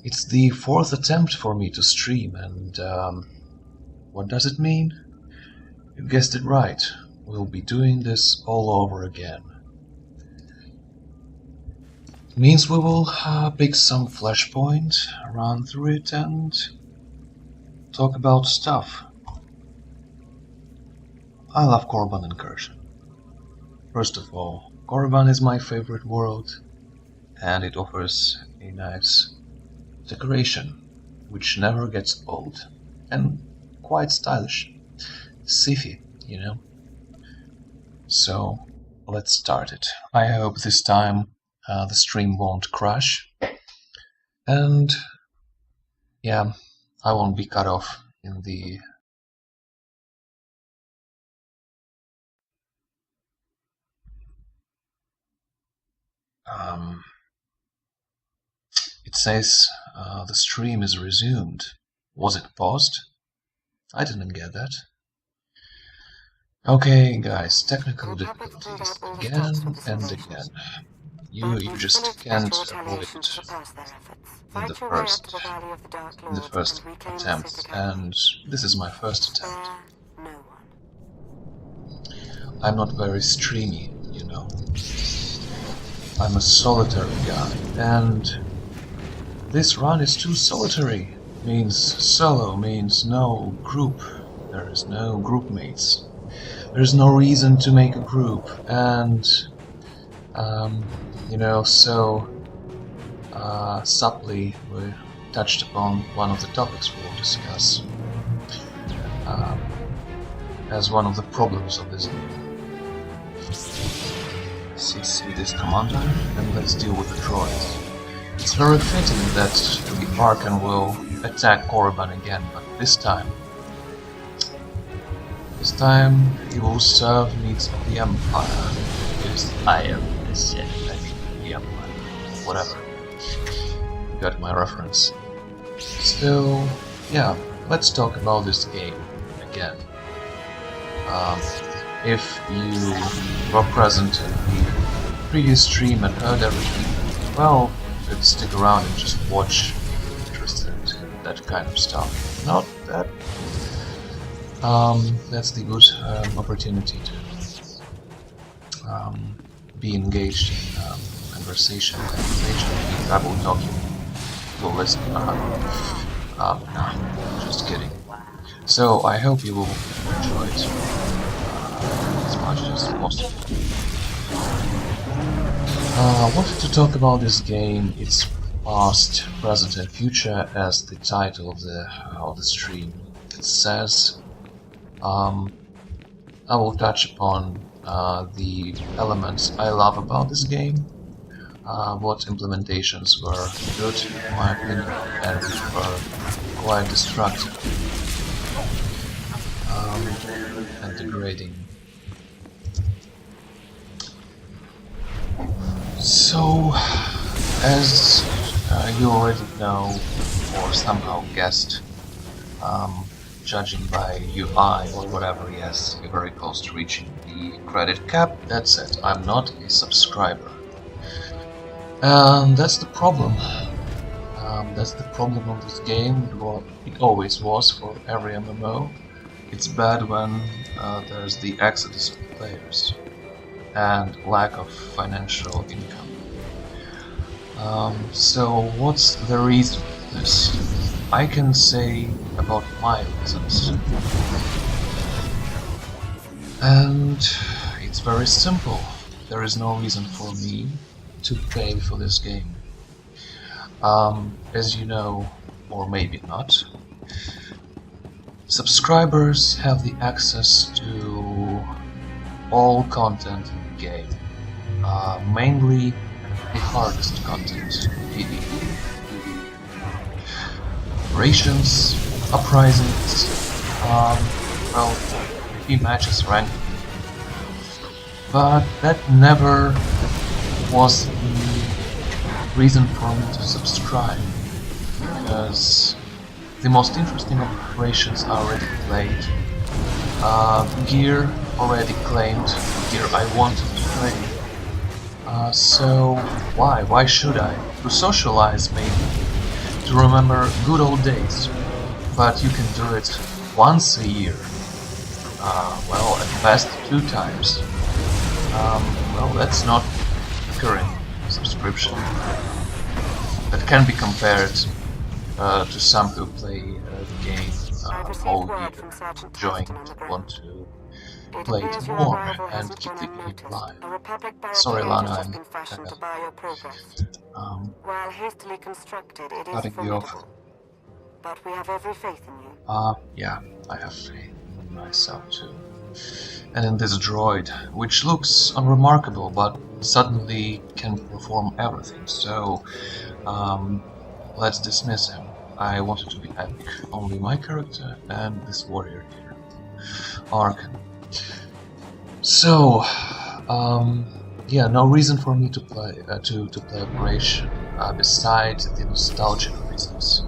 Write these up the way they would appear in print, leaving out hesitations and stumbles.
It's the fourth attempt for me to stream, and what does it mean? You guessed it right. We'll be doing this all over again. It means we will pick some Flashpoint, run through it, and talk about stuff. I love Korriban Incursion. First of all, Korriban is my favorite world, and it offers a nice decoration, which never gets old, and quite stylish. Sci-fi, you know? So, let's start it. I hope this time the stream won't crash, and yeah, I won't be cut off in the it says the stream is resumed. Was it paused? I didn't get that. Okay, guys, technical difficulties again and again. You just can't avoid it in the first attempt, and this is my first attempt. I'm not very streamy, you know. I'm a solitary guy, and this run is too solitary. Means solo, means no group. There is no group mates. There's no reason to make a group, and you know, so subtly we touched upon one of the topics we will discuss as one of the problems of this game. CC this commander, and let's deal with the droids. It's very fitting that the Archon will attack Korriban again, but this time he will serve needs of the Empire. Because I am the Sith, I mean the Empire. Whatever. You got my reference. So, yeah, let's talk about this game again. If you were present in the previous stream and heard everything, well, you could stick around and just watch if you're interested in that kind of stuff. Not that. That's the good opportunity to be engaged in conversation and engagement. I will talk you will listen. Just kidding. So I hope you will enjoy it as much as possible. I wanted to talk about this game, its past, present and future, as the title of the stream it says. I will touch upon the elements I love about this game, what implementations were good in my opinion and which were quite destructive and degrading. So, as you already know or somehow guessed, judging by UI or whatever, yes, you're very close to reaching the credit cap. That's it. I'm not a subscriber. And that's the problem. That's the problem of this game. It always was for every MMO. It's bad when there's the exodus of players and lack of financial income. So what's the reason for this? I can say about my reasons. And it's very simple. There is no reason for me to pay for this game. As you know, or maybe not, subscribers have the access to all content in the game. Mainly the hardest content, PvE. Operations, uprisings, well, PvP matches, ranking. But that never was the reason for me to subscribe, because the most interesting operations are already played, gear already claimed, gear I wanted to play. So why should I? To socialize maybe, to remember good old days, but you can do it once a year. Well, at best 2 times. Well, that's not recurring subscription. That can be compared to some who play the game all year, enjoying it, want to play it more and keep the game alive. Sorry, Lana, I'm kind of cutting you off. But we have every faith in you. Yeah, I have faith in myself too. And in this droid, which looks unremarkable, but suddenly can perform everything. So, let's dismiss him. I wanted to be epic. Only my character and this warrior here, Arkan. So, yeah, no reason for me to play play Operation besides the nostalgic reasons.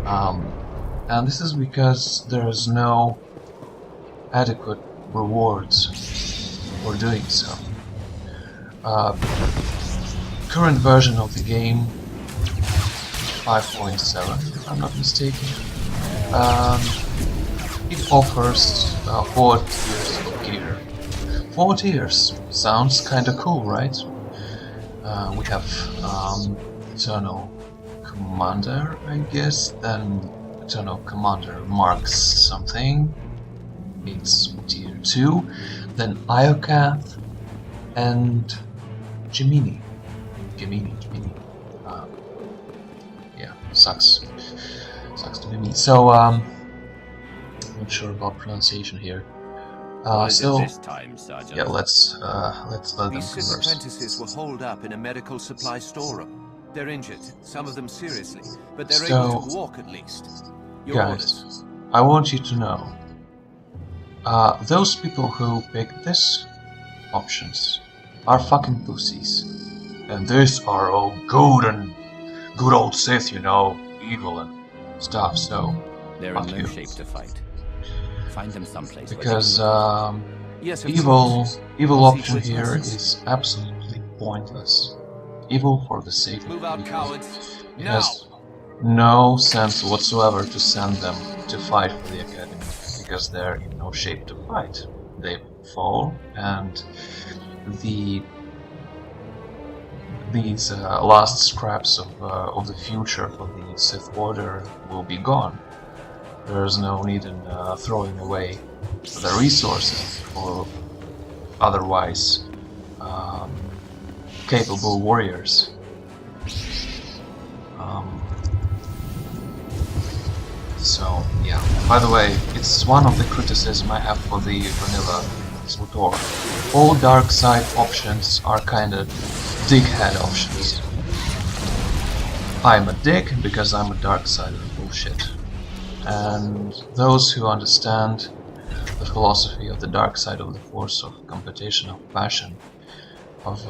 And this is because there is no adequate rewards for doing so. Current version of the game, 5.7 if I'm not mistaken, it offers 4 tiers of gear. 4 tiers sounds kinda cool, right? We have Eternal Commander, I guess, then Eternal Commander marks something, it's tier 2, then Iocath and Gemini. Yeah, sucks to be me. So, not sure about pronunciation here. So, this time, Sergeant? yeah, let's let them These 6 converse. apprentices were holed up in a medical supply storeroom. They're injured, some of them seriously, but they're So, able to walk at least. Your guys, orders. I want you to know, those people who pick these options are fucking pussies. And these are all good old Sith, you know, evil and stuff, so They're in fuck no you. shape to fight. Find them someplace. Because Yes, evil Proceed option with here lessons. is absolutely pointless. Evil for the sake of Move out, evil. cowards. It Now! has no sense whatsoever to send them to fight for the Academy, because they're in no shape to fight. They fall, and these last scraps of the future for the Sith Order will be gone. There's no need in throwing away the resources for otherwise capable warriors. So yeah. By the way, it's one of the criticism I have for the vanilla SWTOR. All dark side options are kinda dickhead options. I'm a dick because I'm a dark side of bullshit. And those who understand the philosophy of the dark side of the force, of competition, of passion, of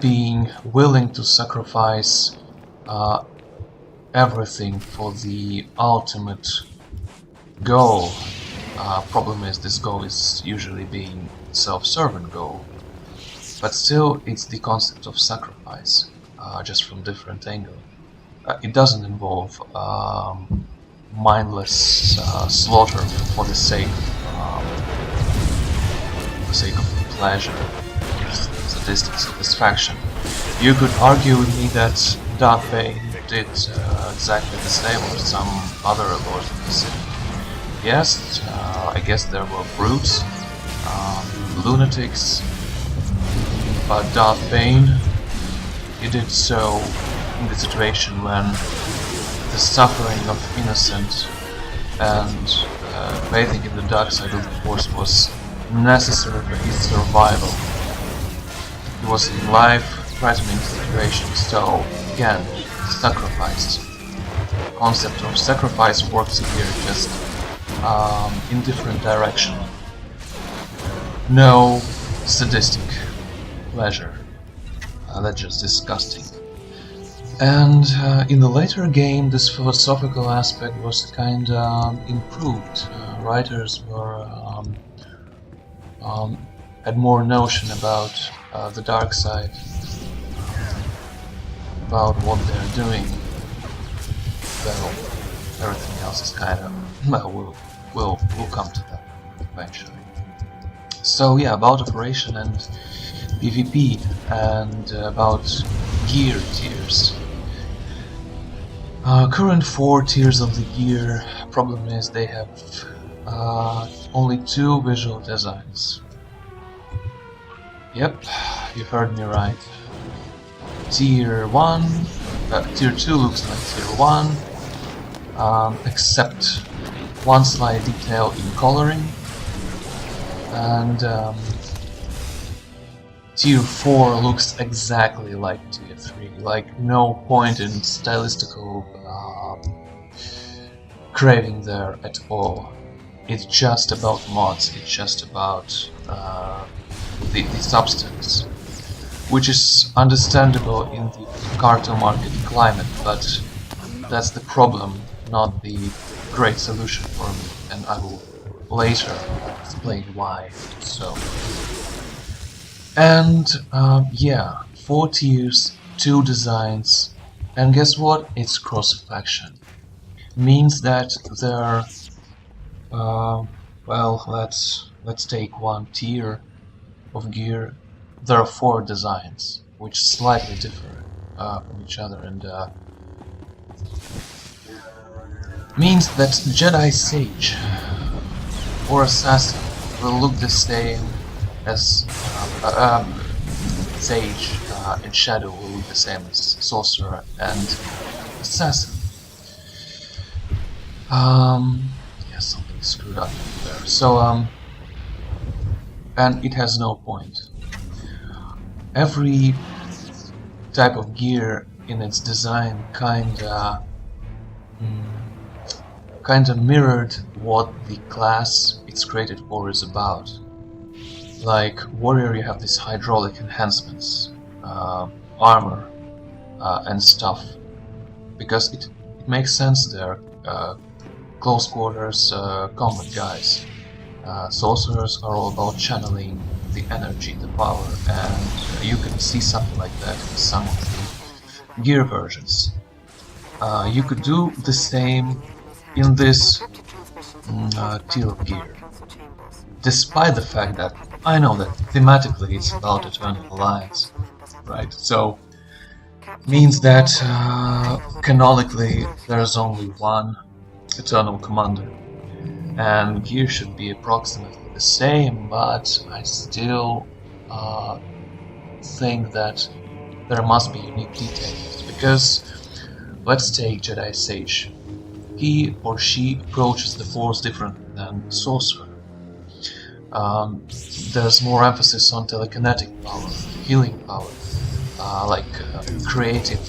being willing to sacrifice everything for the ultimate goal. Problem is, this goal is usually being self-serving goal, but still it's the concept of sacrifice, just from different angle. It doesn't involve mindless slaughter for the sake of pleasure, sadistic satisfaction. You could argue with me that Darth Vader did exactly the same with some other lords of the Sith. Yes, I guess there were brutes, lunatics, but Darth Vader, he did so in the situation when the suffering of innocent and bathing in the dark side of the force was necessary for his survival. He was in life-threatening situations, so again, sacrifice. The concept of sacrifice works here just in different direction. No sadistic pleasure. That's just disgusting. And in the later game, this philosophical aspect was kinda improved. Writers were had more notion about the dark side. about what they're doing, well, everything else is kind of, well, we'll come to that eventually. So yeah, about operation and PvP, and about gear tiers. Current 4 tiers of the gear, problem is they have only 2 visual designs. Yep, you heard me right. Tier 1, Tier 2 looks like Tier 1, except one slight detail in coloring, and Tier 4 looks exactly like Tier 3, like no point in stylistical craving there at all. It's just about mods, it's just about the substance, which is understandable in the cartel market climate, but that's the problem, not the great solution for me, and I will later explain why. So, and yeah, 4 tiers, 2 designs, and guess what? It's cross-faction. Means that there, well, let's take 1 tier of gear. There are 4 designs, which slightly differ from each other, and means that Jedi Sage or Assassin will look the same as Sage and Shadow will look the same as Sorcerer and Assassin. Yeah, something screwed up there. So, and it has no point. Every type of gear in its design kinda mirrored what the class it's created for is about. Like Warrior, you have these hydraulic enhancements, armor, and stuff, because it makes sense there. Close quarters combat guys. Sorcerers are all about channeling the energy, the power, and you can see something like that in some of the gear versions. You could do the same in this tier of gear, despite the fact that I know that thematically it's about Eternal Alliance, right? So means that canonically there's only one Eternal Commander, and gear should be approximately the same, but I still think that there must be unique details, because let's take Jedi Sage. He or she approaches the Force differently than Sorcerer. There's more emphasis on telekinetic power, healing power, like creative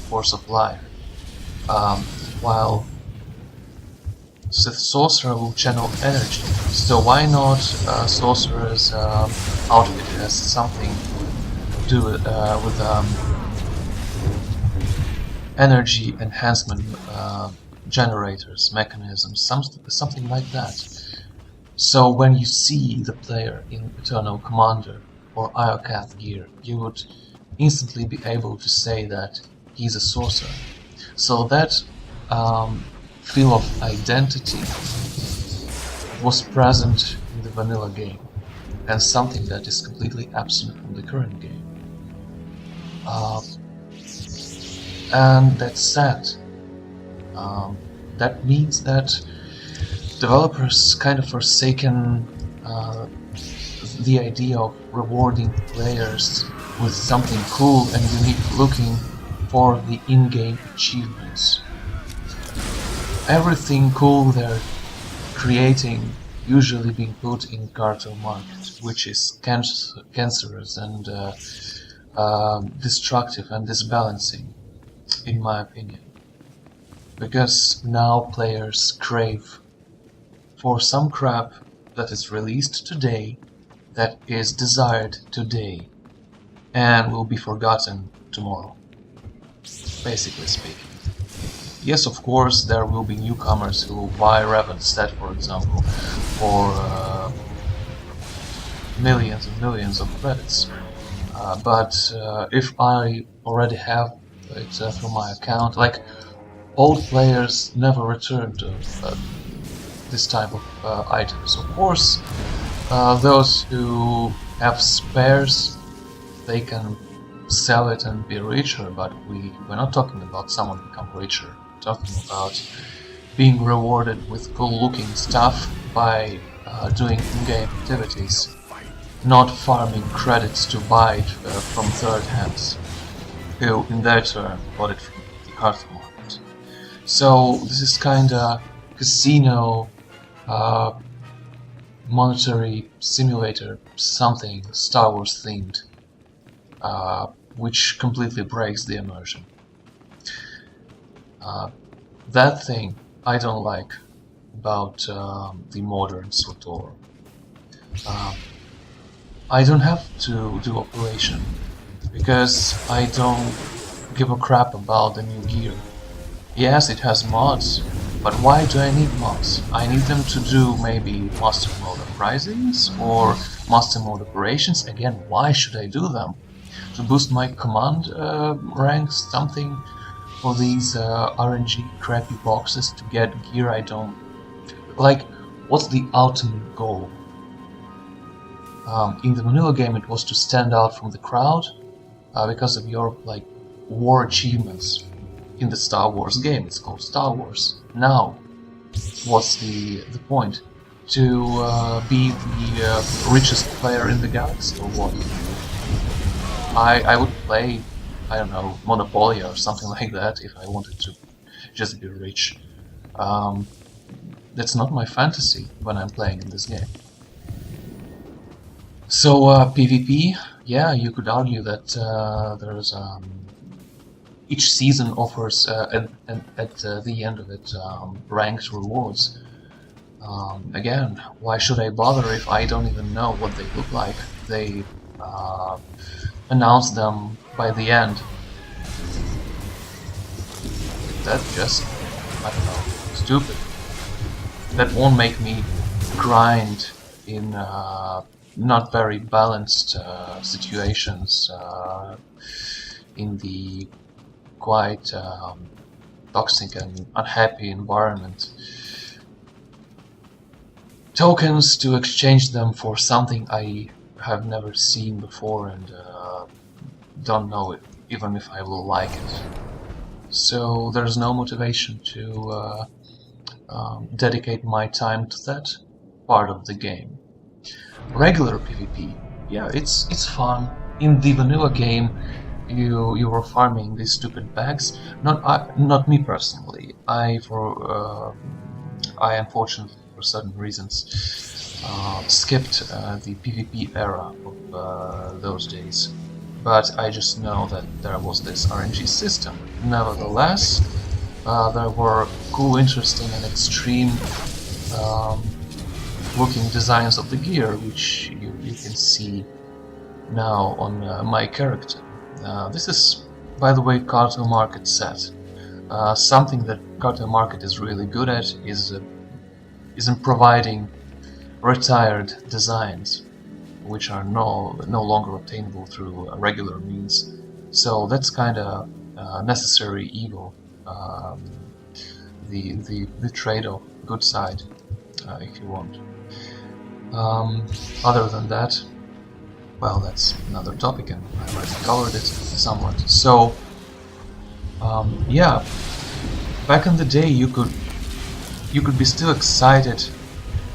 force of life, while Sith Sorcerer will channel energy. So why not Sorcerer's outfit has something to do with energy enhancement generators, mechanisms, something like that. So when you see the player in Eternal Commander or Iocath gear, you would instantly be able to say that he's a sorcerer. So that feel of identity was present in the vanilla game, and something that is completely absent from the current game. And that's sad. That means that developers kind of forsaken the idea of rewarding players with something cool and unique looking for the in-game achievements. Everything cool they're creating usually being put in cartel market, which is cancerous and destructive and disbalancing, in my opinion. Because now players crave for some crap that is released today, that is desired today, and will be forgotten tomorrow, basically speaking. Yes, of course, there will be newcomers who will buy Revan's set, for example, for millions and millions of credits. But if I already have It's through my account. Like, old players never return to this type of items. Of course, those who have spares, they can sell it and be richer, but we're not talking about someone become richer. We're talking about being rewarded with cool-looking stuff by doing in-game activities, not farming credits to buy it from third hands, who in their turn bought it from the cartel market. So this is kinda casino, monetary simulator, something Star Wars themed, which completely breaks the immersion. That thing I don't like about the modern SWTOR. I don't have to do operation because I don't give a crap about the new gear. Yes, it has mods, but why do I need mods? I need them to do maybe master mode uprisings or master mode operations. Again, why should I do them? To boost my command ranks, something for these RNG crappy boxes to get gear I don't... Like, what's the ultimate goal? In the vanilla game it was to stand out from the crowd because of your, like, war achievements. In the Star Wars game, it's called Star Wars. Now, what's the point? To be the richest player in the galaxy, or what? I would play, I don't know, Monopoly or something like that if I wanted to just be rich. That's not my fantasy when I'm playing in this game. So PvP, yeah, you could argue that there's each season offers at the end of it ranked rewards. Again, why should I bother if I don't even know what they look like? They announce them by the end. That's just, I don't know, stupid. That won't make me grind in not very balanced situations in the quite toxic and unhappy environment. Tokens to exchange them for something I have never seen before and don't know it, even if I will like it. So there's no motivation to dedicate my time to that part of the game. Regular PvP, yeah, it's fun. In the vanilla game, you were farming these stupid bags. Not me personally. I unfortunately for certain reasons skipped the PvP era of those days. But I just know that there was this RNG system. Nevertheless, there were cool, interesting, and extreme looking designs of the gear, which you can see now on my character. This is, by the way, Cartel Market set. Something that Cartel Market is really good at is in providing retired designs, which are no longer obtainable through regular means. So that's kind of necessary evil. The trade-off, good side, if you want. Other than that, well, that's another topic, and I already covered it somewhat. So, yeah, back in the day, you could be still excited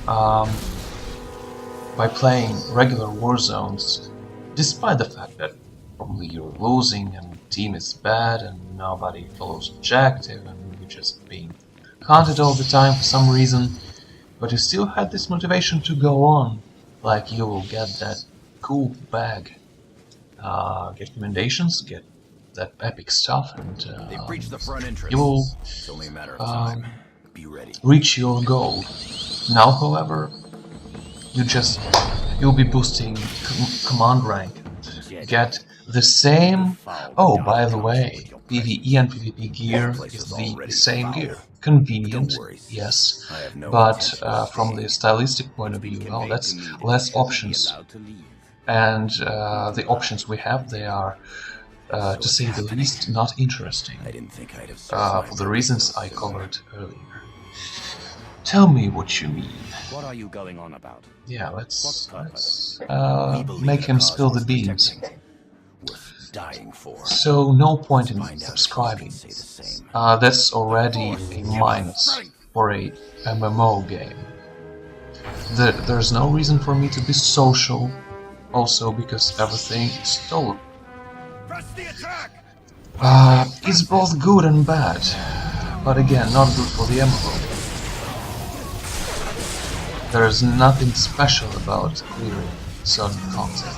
by playing regular war zones, despite the fact that probably you're losing and the team is bad and nobody follows objective and you're just being hunted all the time for some reason. But you still had this motivation to go on, like you will get that cool bag, get commendations, get that epic stuff, and you will reach your goal. Now, however, you'll be boosting command rank and get the same. Oh, by the way, PvE and PvP gear is the same gear. Convenient, yes, but from the stylistic point of view, well, that's less options. And the options we have, they are to say the least, not interesting, I didn't think I'd have for the reasons I covered earlier. Tell me what you mean. What are you going on about? Yeah, let's make him spill the beans. Worth dying for. So no point in Find out if subscribing. you can say the same. That's already a minus for a MMO game. There's no reason for me to be social, also because everything is stolen. It's both good and bad, but again, not good for the MMO. There's nothing special about clearing certain content.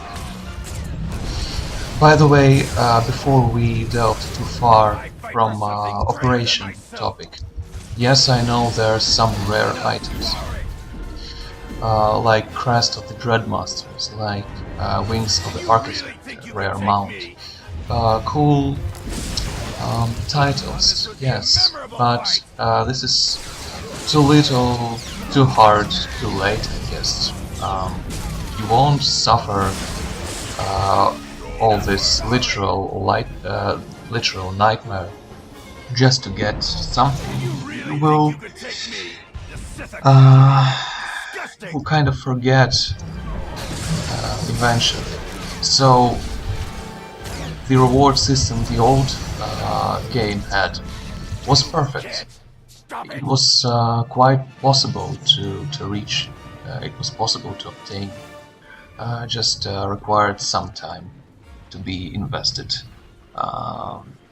By the way, before we delve too far from operation topic, yes, I know there are some rare items, like Crest of the Dreadmasters, like Wings of the Architect, rare mount, cool titles, yes, but this is too little, too hard, too late, I guess. You won't suffer all this literal nightmare just to get something. You will kind of forget eventually. So the reward system the old game had was perfect. It was quite possible to reach. It was possible to obtain. Just required some time to be invested.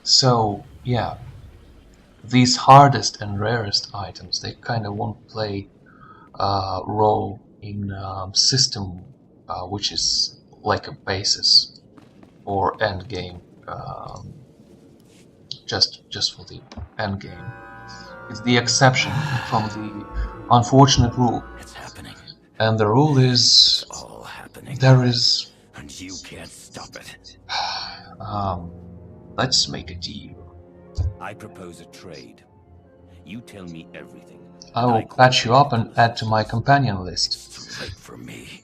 So yeah, these hardest and rarest items, they kind of won't play a role in system which is like a basis or end game, just for the end game. It's the exception from the unfortunate rule. It's happening. And the rule is It's all happening. there is. And you can't stop it. Let's make a deal. I propose a trade. You tell me everything. I will patch you up and add to my companion list. Too late for me.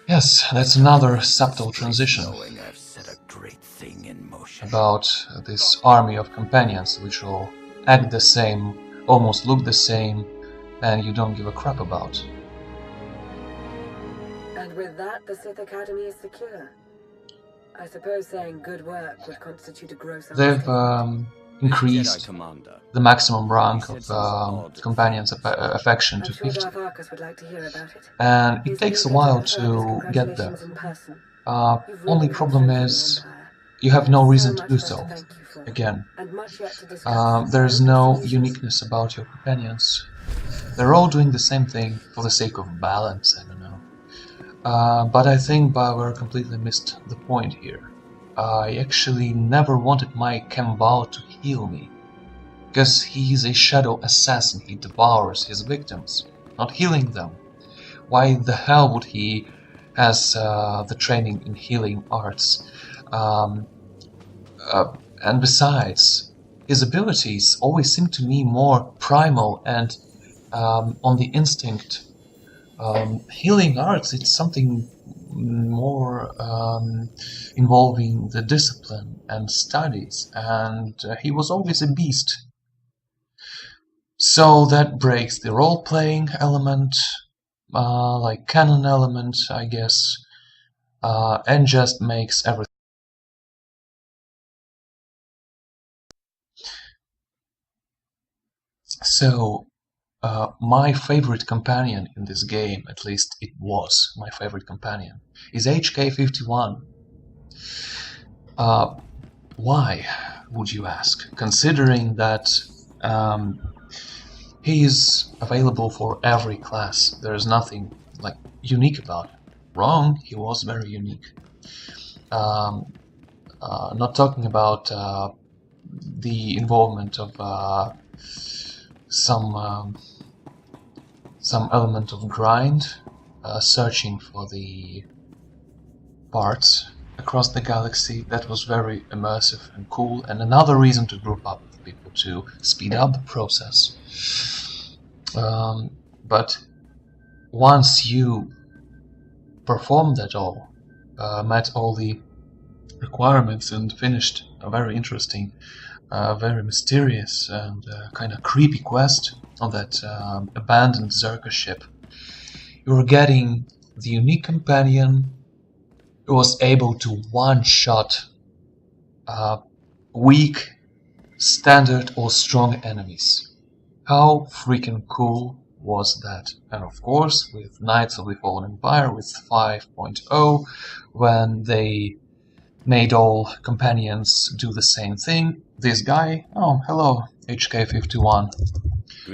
Yes, that's another subtle transition Knowing I've set a great thing in motion. about this army of companions which will act the same, almost look the same, and you don't give a crap about. And with that, the Sith Academy is secure. I suppose saying good work would constitute a gross They've understatement. increased Jedi Commander. the maximum rank of companions' affection I'm to sure 50, Darth Arcus would like to hear about it. and it He's takes a eager while refer to his get there. congratulations in person. You've Only really problem come through is for the Empire. you have no reason to much do left so. to thank you for. Again, And much yet to discuss. there's no uniqueness about your companions. They're all doing the same thing for the sake of balance, I don't know. But I think Bauer completely missed the point here. I actually never wanted my Kambal to heal me, because he's a shadow assassin. He devours his victims, not healing them. Why the hell would he has the training in healing arts? And besides, his abilities always seem to me more primal and on the instinct. Healing arts, it's something more involving the discipline and studies, and he was always a beast. So that breaks the role-playing element, like canon element, I guess, and just makes everything. So, my favorite companion in this game, at least it was my favorite companion, is HK51. Why, would you ask? Considering that he is available for every class. There's nothing like unique about him. Wrong, he was very unique. Not talking about the involvement of some element of grind, searching for the parts across the galaxy. That was very immersive and cool, and another reason to group up with people to speed up the process. But once you performed that all, met all the requirements and finished a very interesting, very mysterious and kind of creepy quest on that abandoned Zerka ship. You were getting the unique companion who was able to one-shot weak, standard or strong enemies. How freaking cool was that? And of course, with Knights of the Fallen Empire, with 5.0, when they made all companions do the same thing, this guy, oh hello, HK51,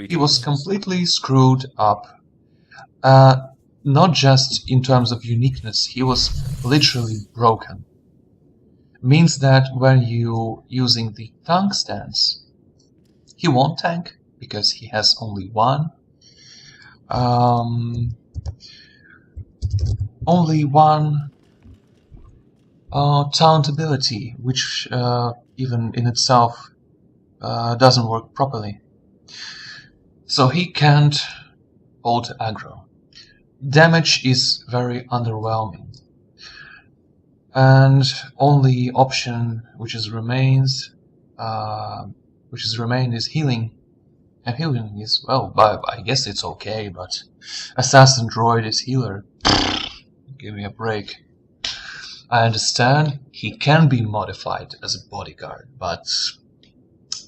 he was completely screwed up. Not just in terms of uniqueness, he was literally broken. Means that when you using the tank stance, he won't tank because he has only one. Only one taunt ability, which even in itself doesn't work properly. So he can't hold aggro. Damage is very underwhelming. And only option which remained is healing. And healing is, well, I guess it's okay, but Assassin Droid is healer. Give me a break. I understand he can be modified as a bodyguard, but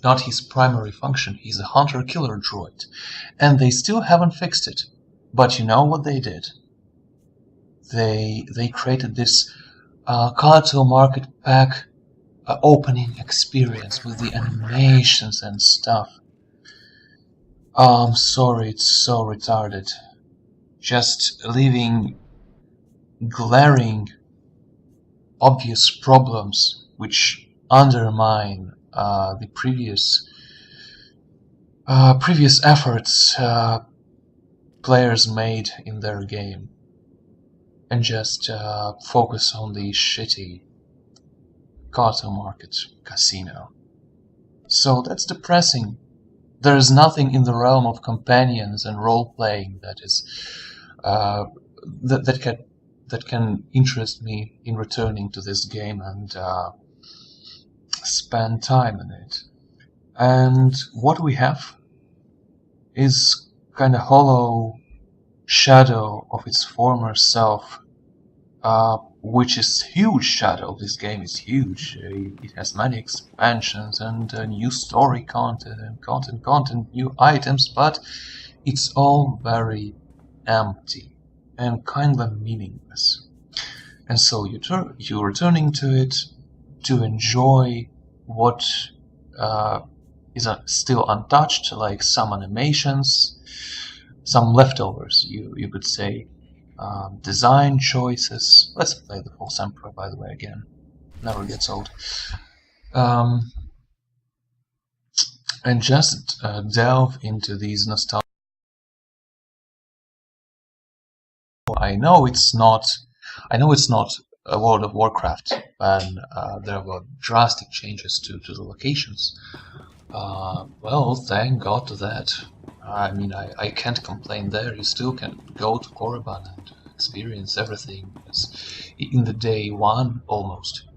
not his primary function. He's a hunter-killer droid. And they still haven't fixed it. But you know what they did? They created this Cartel Market Pack opening experience with the animations and stuff. I'm sorry, it's so retarded. Just leaving glaring, obvious problems which undermine the previous efforts players made in their game, and just focus on the shitty Cartel Market casino. So that's depressing. There is nothing in the realm of companions and role-playing that is that can interest me in returning to this game and spend time in it. And what we have is kind of hollow shadow of its former self, which is huge shadow. This game is huge. It has many expansions and new story content and content, new items, but it's all very empty and kind of meaningless. And so you're returning to it to enjoy what is still untouched, like some animations, some leftovers, you could say, design choices. Let's play the False Emperor, by the way, again. Never gets old. And just delve into these nostalgia. I know it's not a World of Warcraft, and there were drastic changes to the locations. Well, thank God to that. I mean, I can't complain there. You still can go to Korriban and experience everything as in the day one, almost.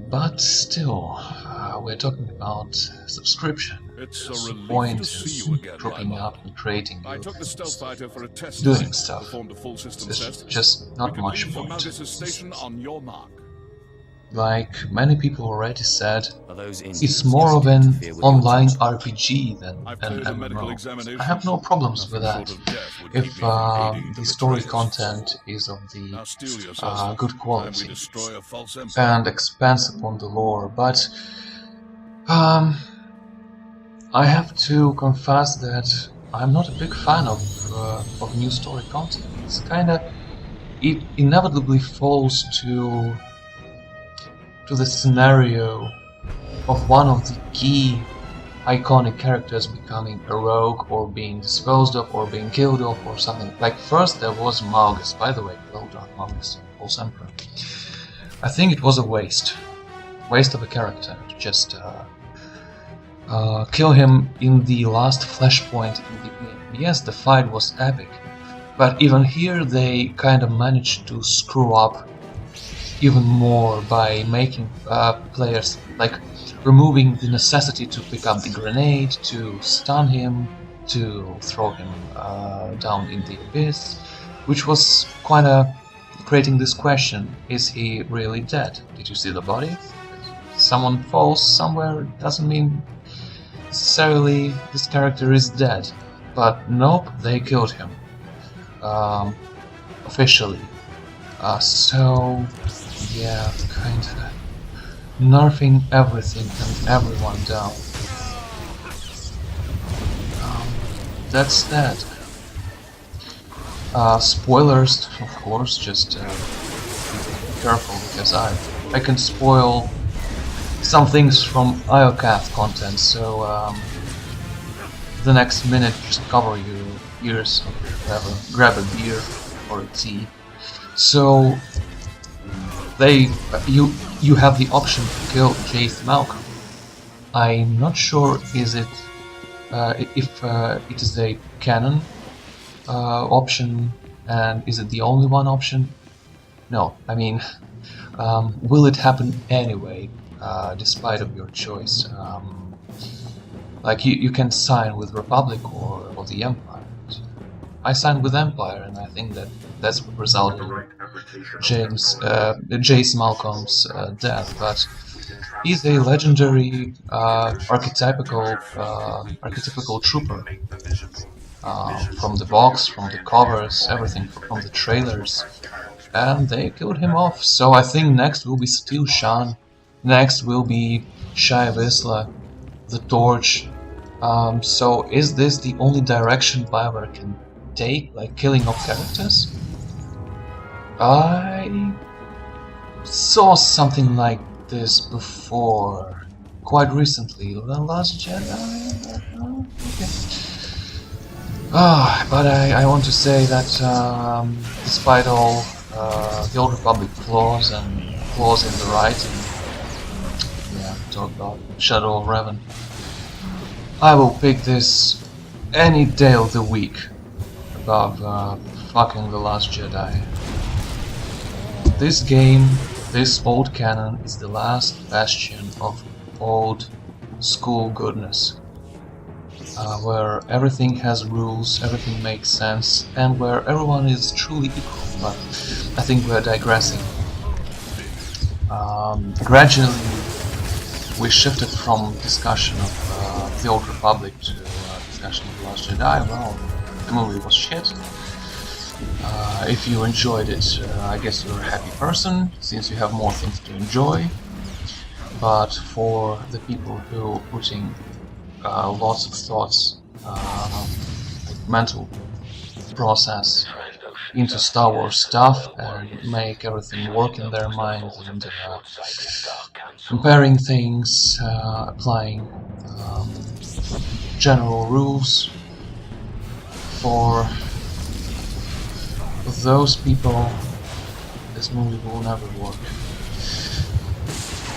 But still, we're talking about subscription. It's What's a the relief point to see is you again, dropping Ryman. up and creating I took the stealth fighter for a test. doing stuff. Performed a full system There's test. just not We much convene for point. Malgus' station on your mark. Like many people already said, Are those it's Indians more of an interfere with your online teaching? RPG than I've an cleared a medical MMO. examination. I have no problems with Nothing that, short of death would if keep me from aiding the story betrayers. content is of the Now steel yourself. good Time we quality destroy a false empire. and expands upon the lore. But I have to confess that I'm not a big fan of new story content. It's it inevitably falls to the scenario of one of the key iconic characters becoming a rogue or being disposed of or being killed off or something. Like first there was Malgus, by the way, well done Malgus, False Emperor. I think it was a waste of a character to just kill him in the last Flashpoint in the game. Yes, the fight was epic, but even here they kind of managed to screw up even more by making players, like, removing the necessity to pick up the grenade, to stun him, to throw him down in the abyss, which was quite creating this question: is he really dead? Did you see the body? Someone falls somewhere doesn't mean necessarily this character is dead. But nope, they killed him. Officially. So, yeah, kinda nerfing everything and everyone down. That's that. Spoilers, of course, just be careful, because I can spoil some things from IOCAF content, so the next minute just cover your ears or whatever, grab a beer or a tea. So you have the option to kill Jace Malcolm. I'm not sure if it is a canon option, and is it the only one option? No, I mean, will it happen anyway, despite of your choice? Like you can sign with Republic or the Empire. I signed with Empire, and I think that's what resulted in Jace Malcolm's death. But he's a legendary archetypical trooper. From the box, from the covers, everything, from the trailers, and they killed him off. So I think next will be Steel Shan, next will be Shai Visla, the Torch. So is this the only direction BioWare can take, like killing off characters? I saw something like this before, quite recently, The Last Jedi? Okay. But I want to say that despite all the Old Republic flaws and flaws in the writing, yeah, talk about Shadow of Revan, I will pick this any day of the week above fucking The Last Jedi. This game, this old canon, is the last bastion of old school goodness, where everything has rules, everything makes sense, and where everyone is truly equal. But I think we're digressing. Gradually, we shifted from discussion of the Old Republic to discussion of The Last Jedi. Well, the movie was shit. If you enjoyed it, I guess you're a happy person, since you have more things to enjoy. But for the people who are putting lots of thoughts, like mental process, into Star Wars stuff and make everything work in their minds, and comparing things, applying general rules, for those people, this movie will never work.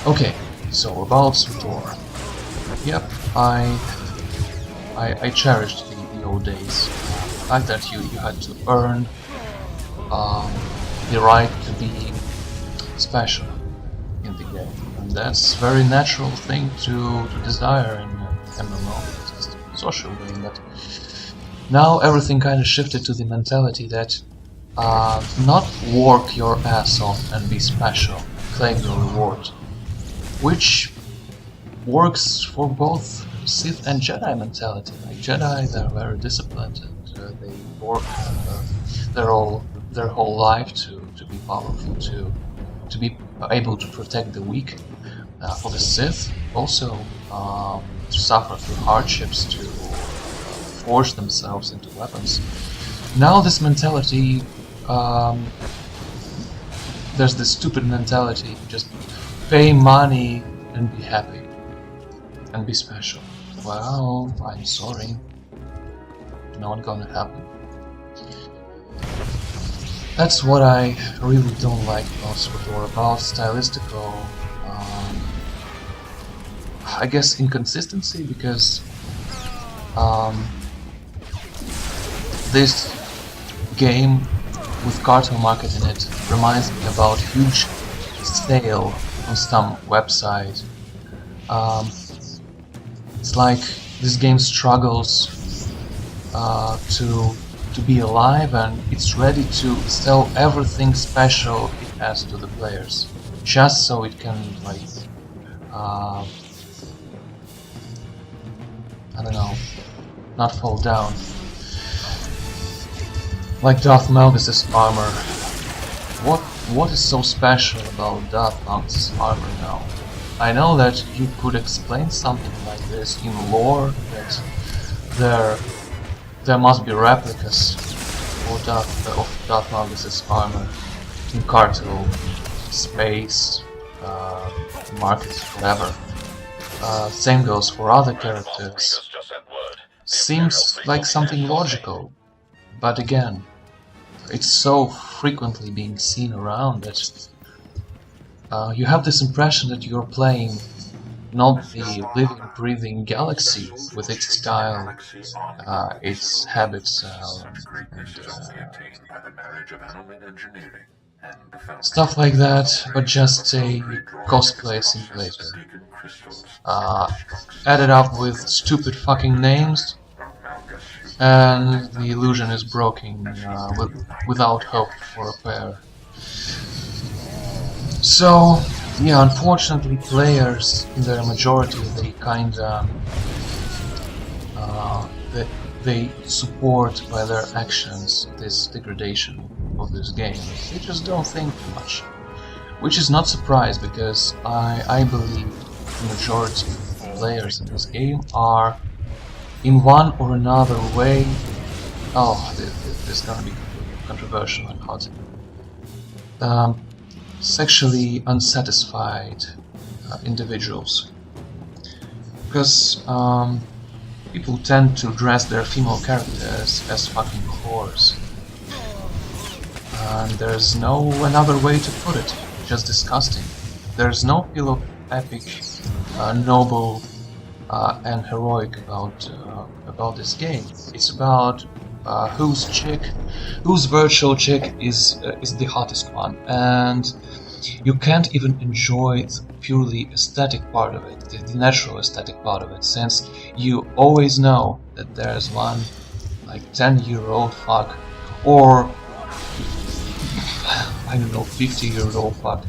Okay, so about SWTOR. Yep, I cherished the old days. The fact that you had to earn the right to be special in the game, and that's a very natural thing to desire in MMO. It's a social game, but now everything kind of shifted to the mentality that not work your ass off and be special, claim your reward, which works for both Sith and Jedi mentality. Like Jedi, they're very disciplined, and they work their whole life to be powerful, to be able to protect the weak. For the Sith, also to suffer through hardships to forge themselves into weapons. Now this mentality, there's this stupid mentality: just pay money and be happy and be special. Well, I'm sorry, not gonna happen. That's what I really don't like about SWTOR, about stylistical, I guess, inconsistency, because this game with cartel market in it reminds me about huge sale on some website. It's like this game struggles to be alive, and it's ready to sell everything special it has to the players, just so it can, like, I don't know, not fall down. Like Darth Malgus' armor. What is so special about Darth Malgus' armor now? I know that you could explain something like this in lore, that there must be replicas of Darth Malgus' armor in Cartel, space, markets, whatever. Same goes for other characters. Seems like something logical, but again, it's so frequently being seen around that you have this impression that you're playing not the living, breathing galaxy with its style, its habits, stuff like that, but just a cosplay simulator. Added up with stupid fucking names, and the illusion is broken without hope for repair. So, yeah, unfortunately, players, in their majority, they kinda they support by their actions this degradation of this game. They just don't think too much, which is not surprise, because I believe the majority of players in this game are, in one or another way, this is gonna be controversial and hot, sexually unsatisfied individuals, because people tend to dress their female characters as fucking whores, and there's no another way to put it, just disgusting. There's no feel of epic, noble, and heroic about this game. It's about whose virtual chick is the hottest one, and you can't even enjoy the purely aesthetic part of it, the natural aesthetic part of it, since you always know that there's one, like, 10-year-old fuck, or I don't know, 50-year-old fuck,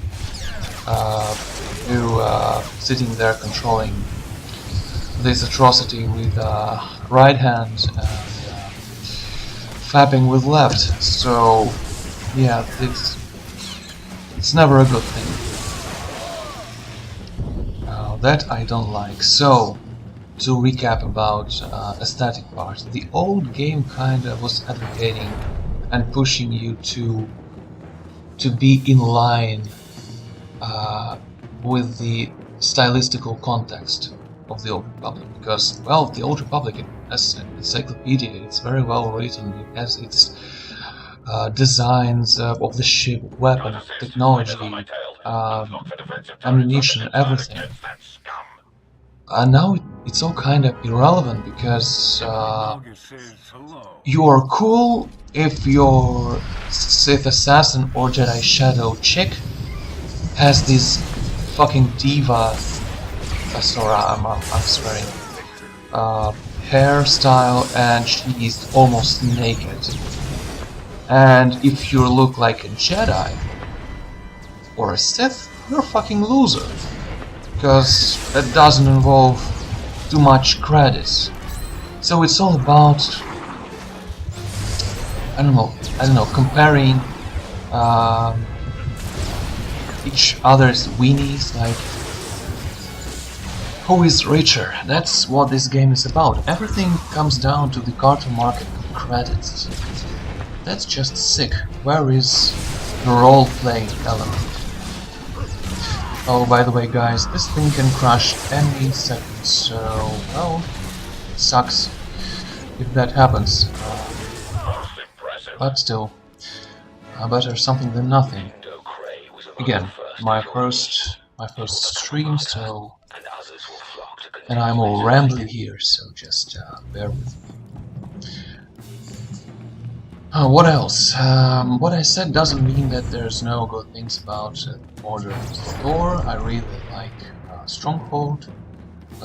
who sitting there controlling this atrocity with right hand and fapping with left. So yeah, it's never a good thing. That I don't like. So, to recap about aesthetic part, the old game kinda was advocating and pushing you to be in line with the stylistical context of the Old Republic, because, well, the Old Republic, as an encyclopedia, it's very well written. It has its designs of the ship, weapon, technology, ammunition, everything. Now it's all kind of irrelevant, because you are cool if your Sith assassin or Jedi Shadow chick has this fucking diva, sorry, I'm swearing, hairstyle, and she's almost naked. And if you look like a Jedi or a Sith, you're a fucking loser, because that doesn't involve too much credits. So it's all about, I don't know, comparing each other's weenies, like, who is richer? That's what this game is about. Everything comes down to the cartoon market credits. That's just sick. Where is the role-playing element? Oh, by the way, guys, this thing can crash any second, so, well, it sucks if that happens. But still, better something than nothing. Again, my first stream, so, and I'm all rambly here, so just bear with me. What else? What I said doesn't mean that there's no good things about Modern SWTOR. I really like Stronghold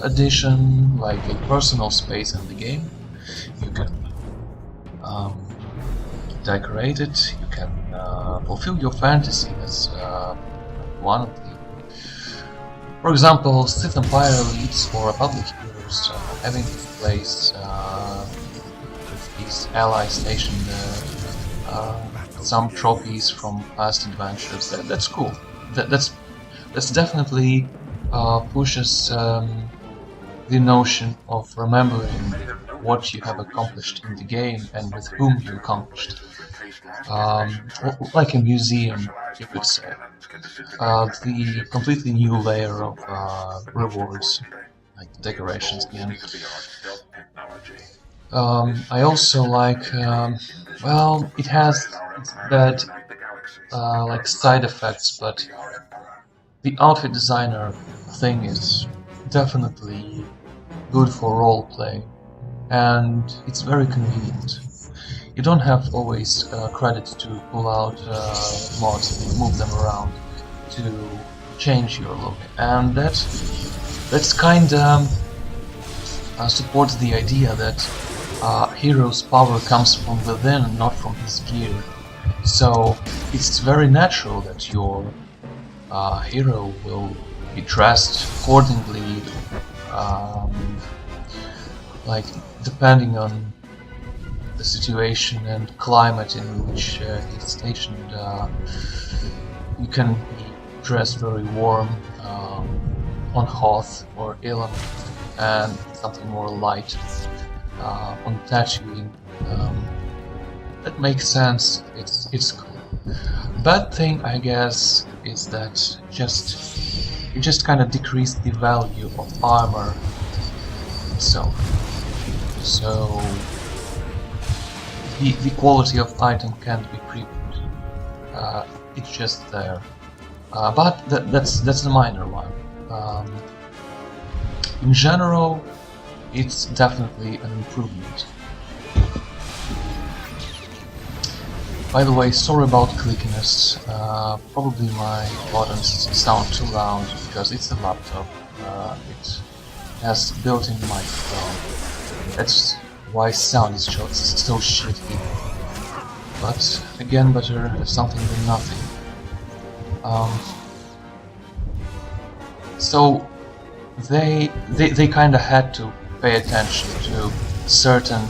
Edition, like a personal space in the game. You can decorate it, you can fulfill your fantasy as one of the, for example, Sith Empire elites or Republic heroes having this place with these allies stationed there, some trophies from past adventures. That's cool. That's definitely pushes the notion of remembering what you have accomplished in the game and with whom you accomplished. Like a museum, you could say. The completely new layer of rewards, like decorations again. I also like, well, it has bad like side effects, but the outfit designer thing is definitely good for roleplay, and it's very convenient. You don't have always credit to pull out mods and move them around to change your look, and that's kinda supports the idea that hero's power comes from within, not from his gear. So it's very natural that your hero will be dressed accordingly, like depending on the situation and climate in which he's stationed. You can be dressed very warm on Hoth or Ilum, and something more light on Tatooine. That makes sense. It's cool. Bad thing, I guess, is that it just kind of decreased the value of armor itself. So the quality of item can't be previewed. It's just there. But that's a minor one. In general, it's definitely an improvement. By the way, sorry about clickiness. Probably my buttons sound too loud because it's a laptop. It has built-in microphone. That's why sound is so shitty. But again, better something than nothing. So they kind of had to pay attention to certain,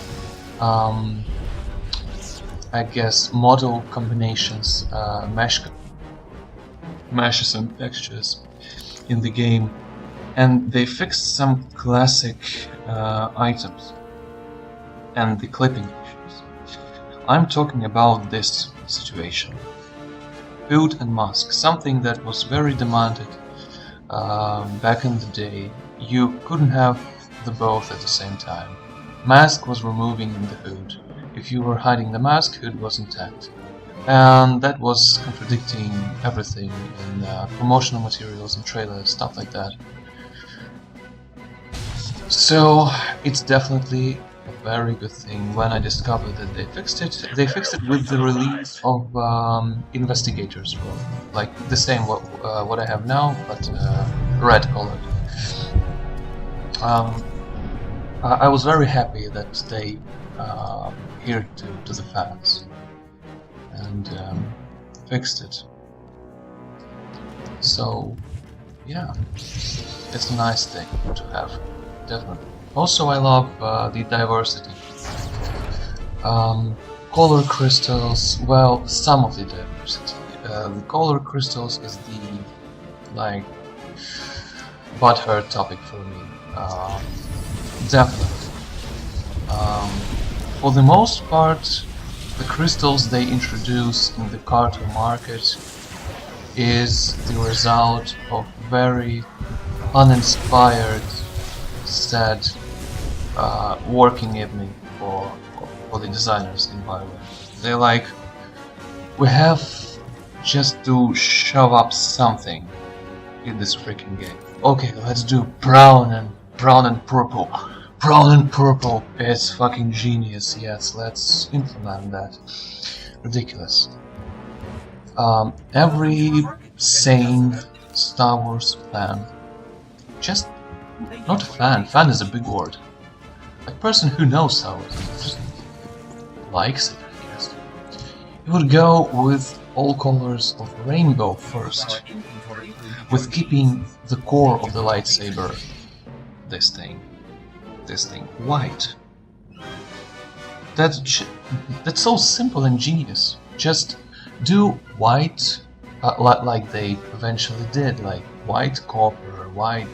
I guess, model combinations, meshes and textures in the game, and they fixed some classic items and the clipping issues. I'm talking about this situation. Hood and mask, something that was very demanded back in the day. You couldn't have the both at the same time. Mask was removing the hood. If you were hiding the mask, hood was intact. And that was contradicting everything in promotional materials and trailers, stuff like that. So it's definitely a very good thing when I discovered that they fixed it. They fixed it with the release of Investigator's role, like the same what I have now, but red colored. I was very happy that they adhered to the fans and fixed it. So yeah, it's a nice thing to have, definitely. Also, I love the diversity. Color crystals, well, some of the diversity. The color crystals is the, like, butthurt topic for me. Definitely. For the most part, the crystals they introduce in the cartoon market is the result of very uninspired, sad working evening for the designers in BioWare. They're like, we have just to shove up something in this freaking game. Okay, let's do brown and purple. Brown and purple, it's fucking genius, yes, let's implement that. Ridiculous. Every sane Star Wars fan, just not a fan is a big word, a person who knows Star Wars, just likes it, I guess. You would go with all colors of the rainbow first, with keeping the core of the lightsaber, this thing, white. That's so simple and genius. Just do white, like they eventually did, like white copper, white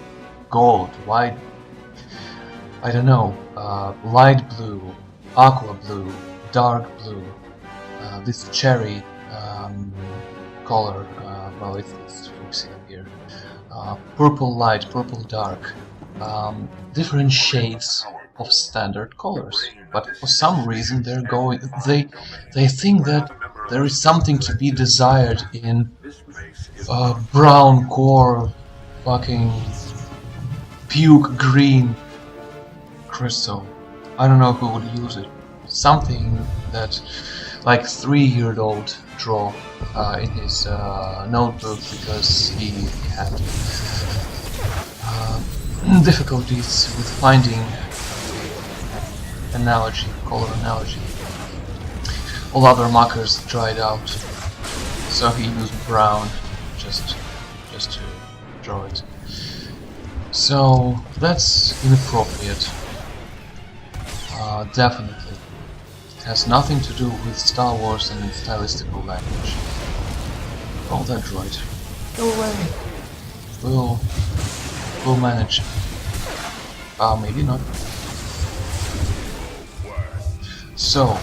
gold, white, I don't know, light blue, aqua blue, dark blue, this cherry color, well, it's fixing here, purple light, purple dark, different shades of standard colors. But for some reason they think that there is something to be desired in brown core, fucking puke green crystal. I don't know who would use it. Something that like 3-year-old draw in his notebook because he had difficulties with finding analogy, color analogy. All other markers dried out, so he used brown just to draw it. So that's inappropriate. Definitely. It has nothing to do with Star Wars and its stylistical language. Oh, that droid. Go away. We'll manage. Maybe not. So,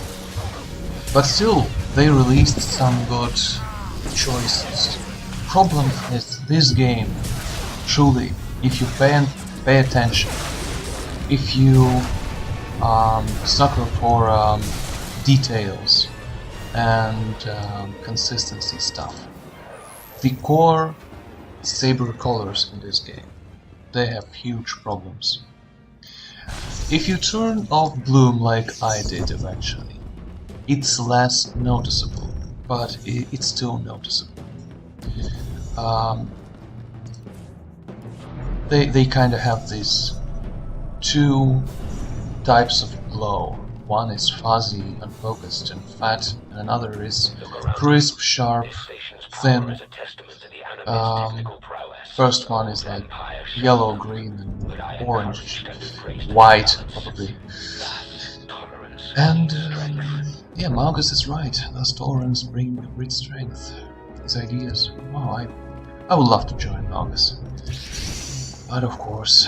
but still, they released some good choices. Problem is, this game, truly, if you pay attention, if you sucker for details and consistency stuff, the core saber colors in this game, they have huge problems. If you turn off bloom like I did eventually, it's less noticeable, but it's still noticeable. They kind of have these two types of glow. One is fuzzy, unfocused and fat, and another is crisp, sharp, thin. First one is like yellow, green, and orange, white, probably. And yeah, Marcus is right. Those Taurans bring great strength. His ideas. Wow, I would love to join Marcus. But of course,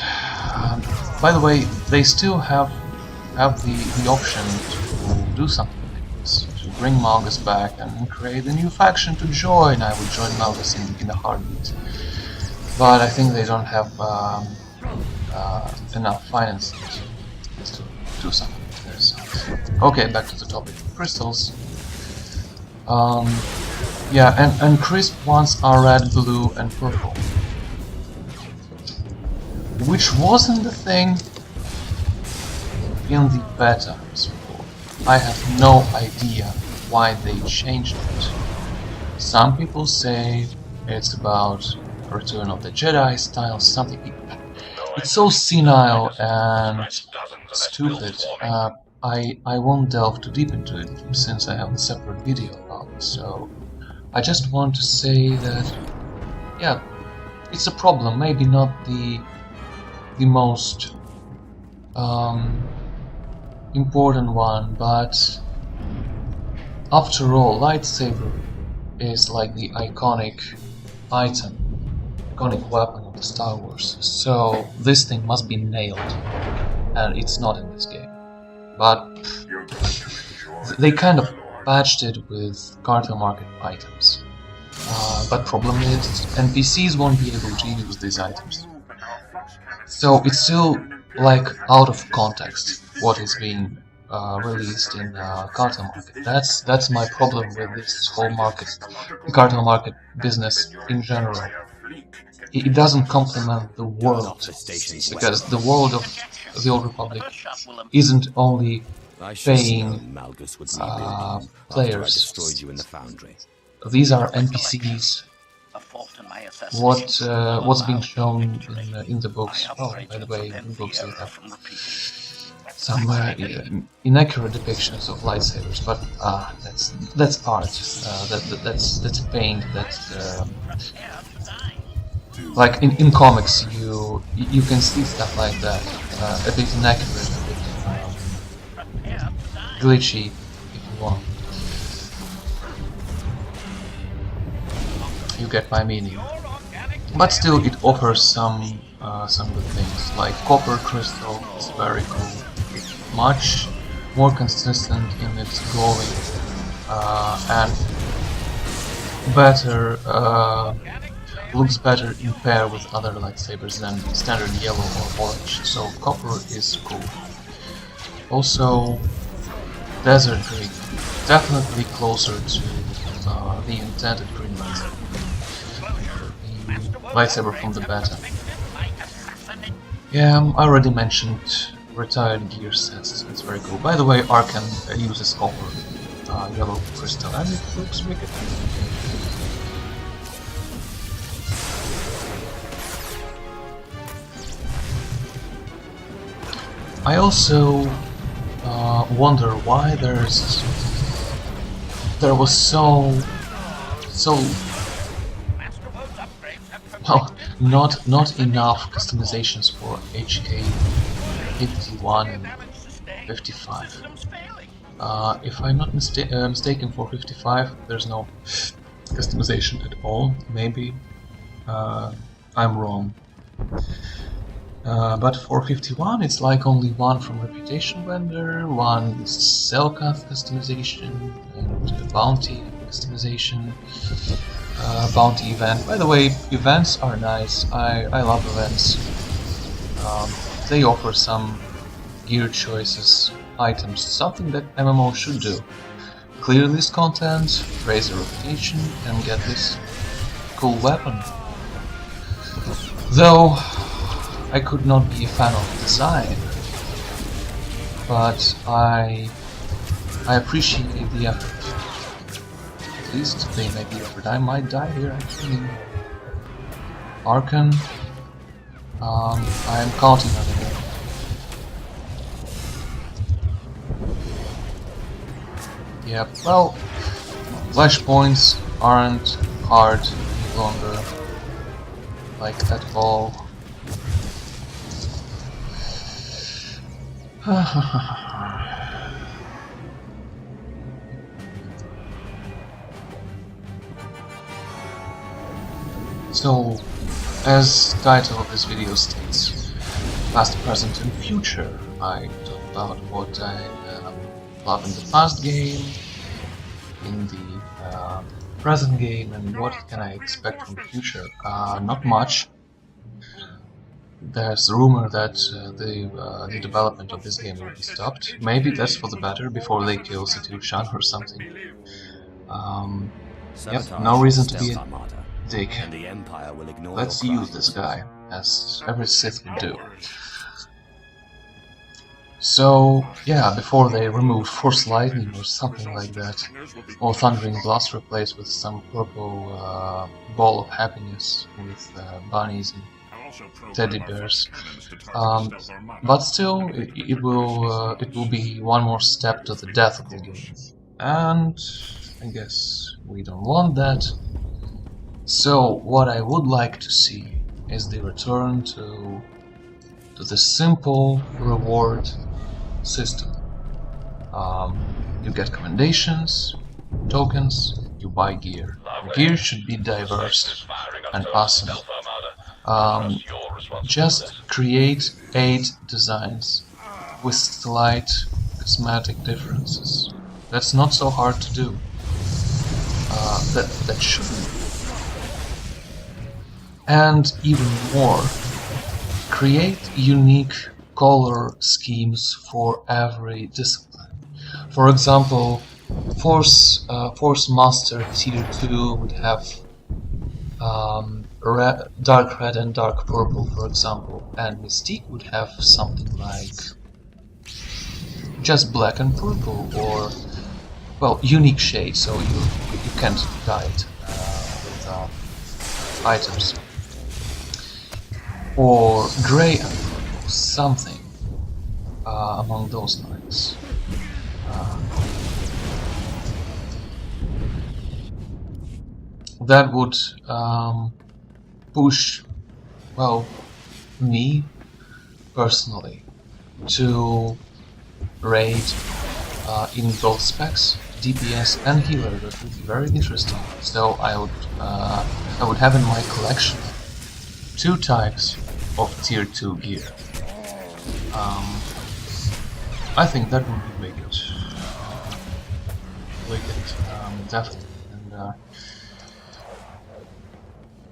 by the way, they still have the option to do something like this, to bring Marcus back and create a new faction to join. I would join Marcus in a heartbeat. But I think they don't have enough finances to do something like this. Okay, back to the topic. Crystals. Yeah, and crisp ones are red, blue, and purple. Which wasn't the thing in the beta before. I have no idea why they changed it. Some people say it's about Return of the Jedi style, something. It's so senile and stupid. I won't delve too deep into it since I have a separate video about it. So I just want to say that, yeah, it's a problem. Maybe not the most important one, but after all, lightsaber is like the iconic item, iconic weapon of the Star Wars, so this thing must be nailed, and it's not in this game. But they kind of patched it with cartel market items. But problem is, NPCs won't be able to use these items. So it's still like out of context what is being released in cartel market. That's my problem with this whole market, the cartel market business in general. it doesn't complement the Turn off world, the station's because weapons. the world of the Old Republic isn't only I should have paying known Malgus would rebuild after I players. destroyed you in the foundry. These are NPCs. What's being shown in the books? Oh, by the way, in the books they have some inaccurate depictions of lightsabers, but that's art. That's paint. That's like in comics, you can see stuff like that, a bit inaccurate, a bit glitchy, if you want. You get my meaning. But still, it offers some good things, like copper crystal is very cool, much more consistent in its glowing, and better, looks better in pair with other lightsabers than standard yellow or orange, so copper is cool. Also, desert green, definitely closer to the intended green lightsaber. Lightsaber from the beta. Yeah, I already mentioned retired gear sets, it's very cool. By the way, Arkan uses copper, yellow crystal, and it looks wicked. I also wonder why there was so well, not enough customizations for HK 51 and 55. If I'm not mistaken, for 55 there's no customization at all. Maybe I'm wrong. But for 51 it's like only one from Reputation Vendor, one Cellcath customization, and a Bounty customization. Bounty event. By the way, events are nice. I love events. They offer some gear choices, items, something that MMO should do. Clear this content, raise your reputation, and get this cool weapon. Though I could not be a fan of the design, but I appreciate the effort. At least they made the effort. I might die here actually. Arkan, I am counting on you. Yep, well, flashpoints aren't hard any longer, like at all. So, as the title of this video states, past, present and future, I talk about what I love in the past game, in the present game, and what can I expect from the future. Not much. There's rumor that the development of this game will be stopped. Maybe that's for the better, before they kill Satiushan or something. Yep, no reason to be a dick. Let's use this guy, as every Sith would do. So, yeah, before they remove Force Lightning or something like that, or Thundering Blast replaced with some purple ball of happiness with bunnies and teddy bears. But still, it will be one more step to the death of the game, and I guess we don't want that. So what I would like to see is the return to the simple reward system. You get commendations, tokens, you buy gear. Gear should be diverse and awesome. Just create 8 designs with slight cosmetic differences. That's not so hard to do. That shouldn't be. And even more, create unique color schemes for every discipline. For example, Force Master Tier 2 would have dark red and dark purple, for example, and Mystique would have something like just black and purple, or well, unique shade, so you can't dye it with items, or gray and purple, something among those lines. That would push, well, me personally to raid in both specs, DPS and healer. That would be very interesting. So I would have in my collection 2 types of tier 2 gear. I think that would be wicked. Definitely. And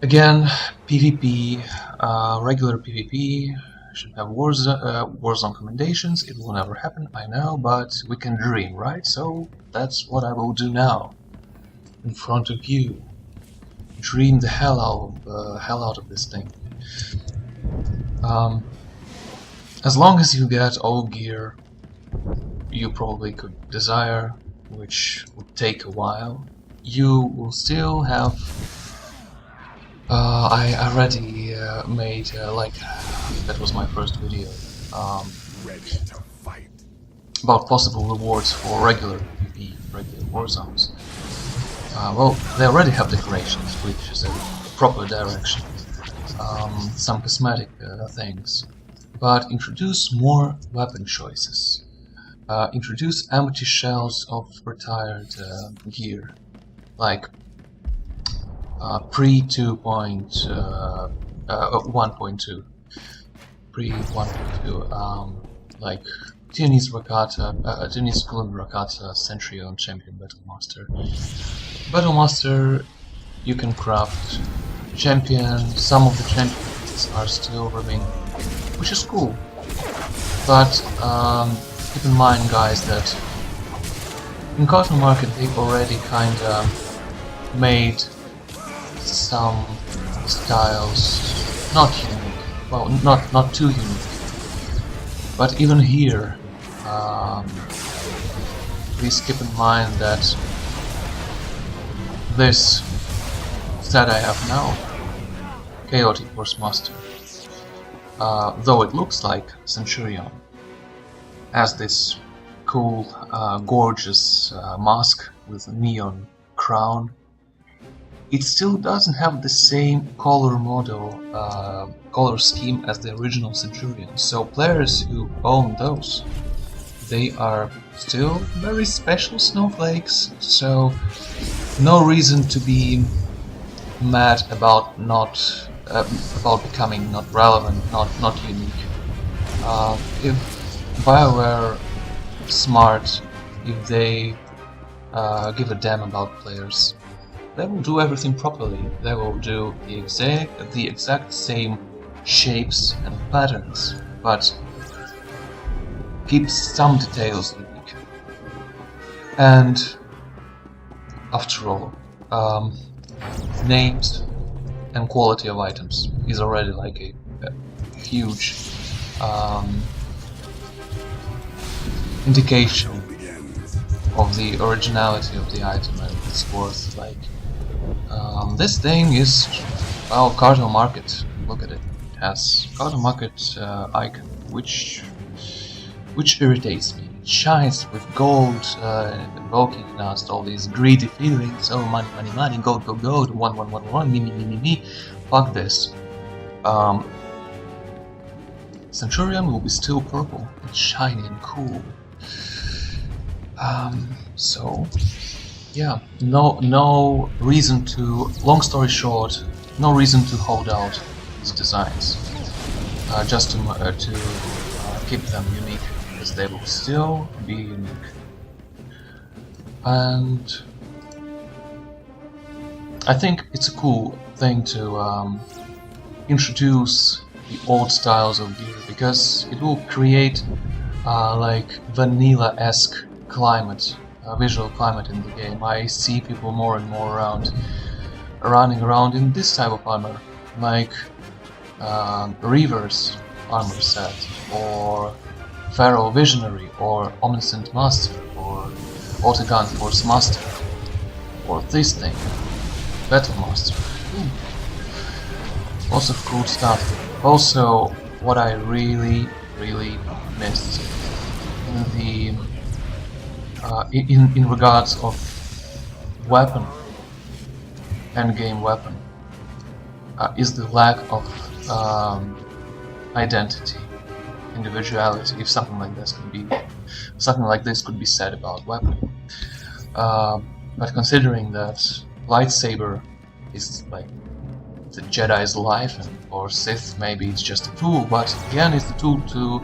again, PvP, regular PvP should have Warzone commendations. It will never happen, I know, but we can dream, right? So that's what I will do now, in front of you. Dream the hell out of this thing. As long as you get all gear you probably could desire, which would take a while, you will still have. I already made like that was my first video Ready to fight. about possible rewards for regular PvP, regular war zones. Well, they already have decorations, which is a proper direction. Some cosmetic things, but introduce more weapon choices. Introduce empty shells of retired gear, like pre 1.2, like Tierney's Golden Rakata, Centurion, Champion, Battlemaster. Battlemaster, you can craft champion. Some of the champions are still remaining, which is cool. But keep in mind, guys, that in Cartoon Market they already kinda made some styles not unique. Well, not too unique. But even here, please keep in mind that this that I have now, Chaotic Horsemaster, though it looks like Centurion, has this cool, gorgeous mask with a neon crown, it still doesn't have the same color model, color scheme as the original Centurion. So players who own those, they are still very special snowflakes. So no reason to be mad about about becoming not relevant, not unique. If BioWare smart, if they give a damn about players, they will do everything properly. They will do the exact same shapes and patterns, but keep some details unique. And after all, names and quality of items is already like a huge indication of the originality of the item, and it's worth like this thing is, well, Cartoon Market. Look at it. It has Cartoon Market icon, which irritates me. It shines with gold, evoking us all these greedy feelings. Oh, money, money, money, gold, gold, gold, 1, 1, 1, 1, me, me, me, me, me. Fuck this. Centurion will be still purple, and shiny and cool. So yeah, no reason to. Long story short, no reason to hold out these designs. Just to keep them unique, because they will still be unique. And I think it's a cool thing to introduce the old styles of gear, because it will create like vanilla-esque climate, visual climate in the game. I see people more and more running around in this type of armor, like Reaver's armor set, or Pharaoh Visionary, or Omniscient Master, or Autogun Force Master, or this thing, Battle Master. Lots of cool stuff. Also, what I really missed in the in regards of weapon, endgame weapon, is the lack of identity, individuality. If something like this could be said about weapon, but considering that lightsaber is like the Jedi's life, and or Sith maybe it's just a tool, but again it's a tool to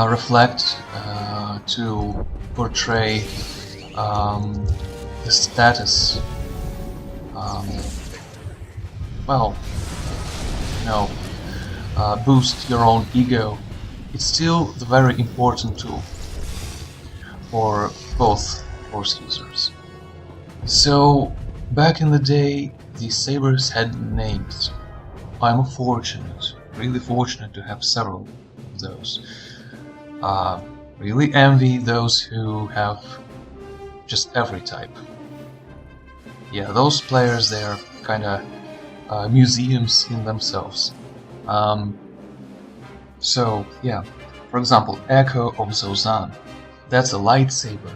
reflect, to portray the status, well, you know, boost your own ego. It's still the very important tool for both Force users. So back in the day, these sabers had names. I'm really fortunate to have several of those. Really envy those who have just every type. Yeah, those players, they are kinda museums in themselves. So yeah, for example, Echo of Zozan. That's a lightsaber.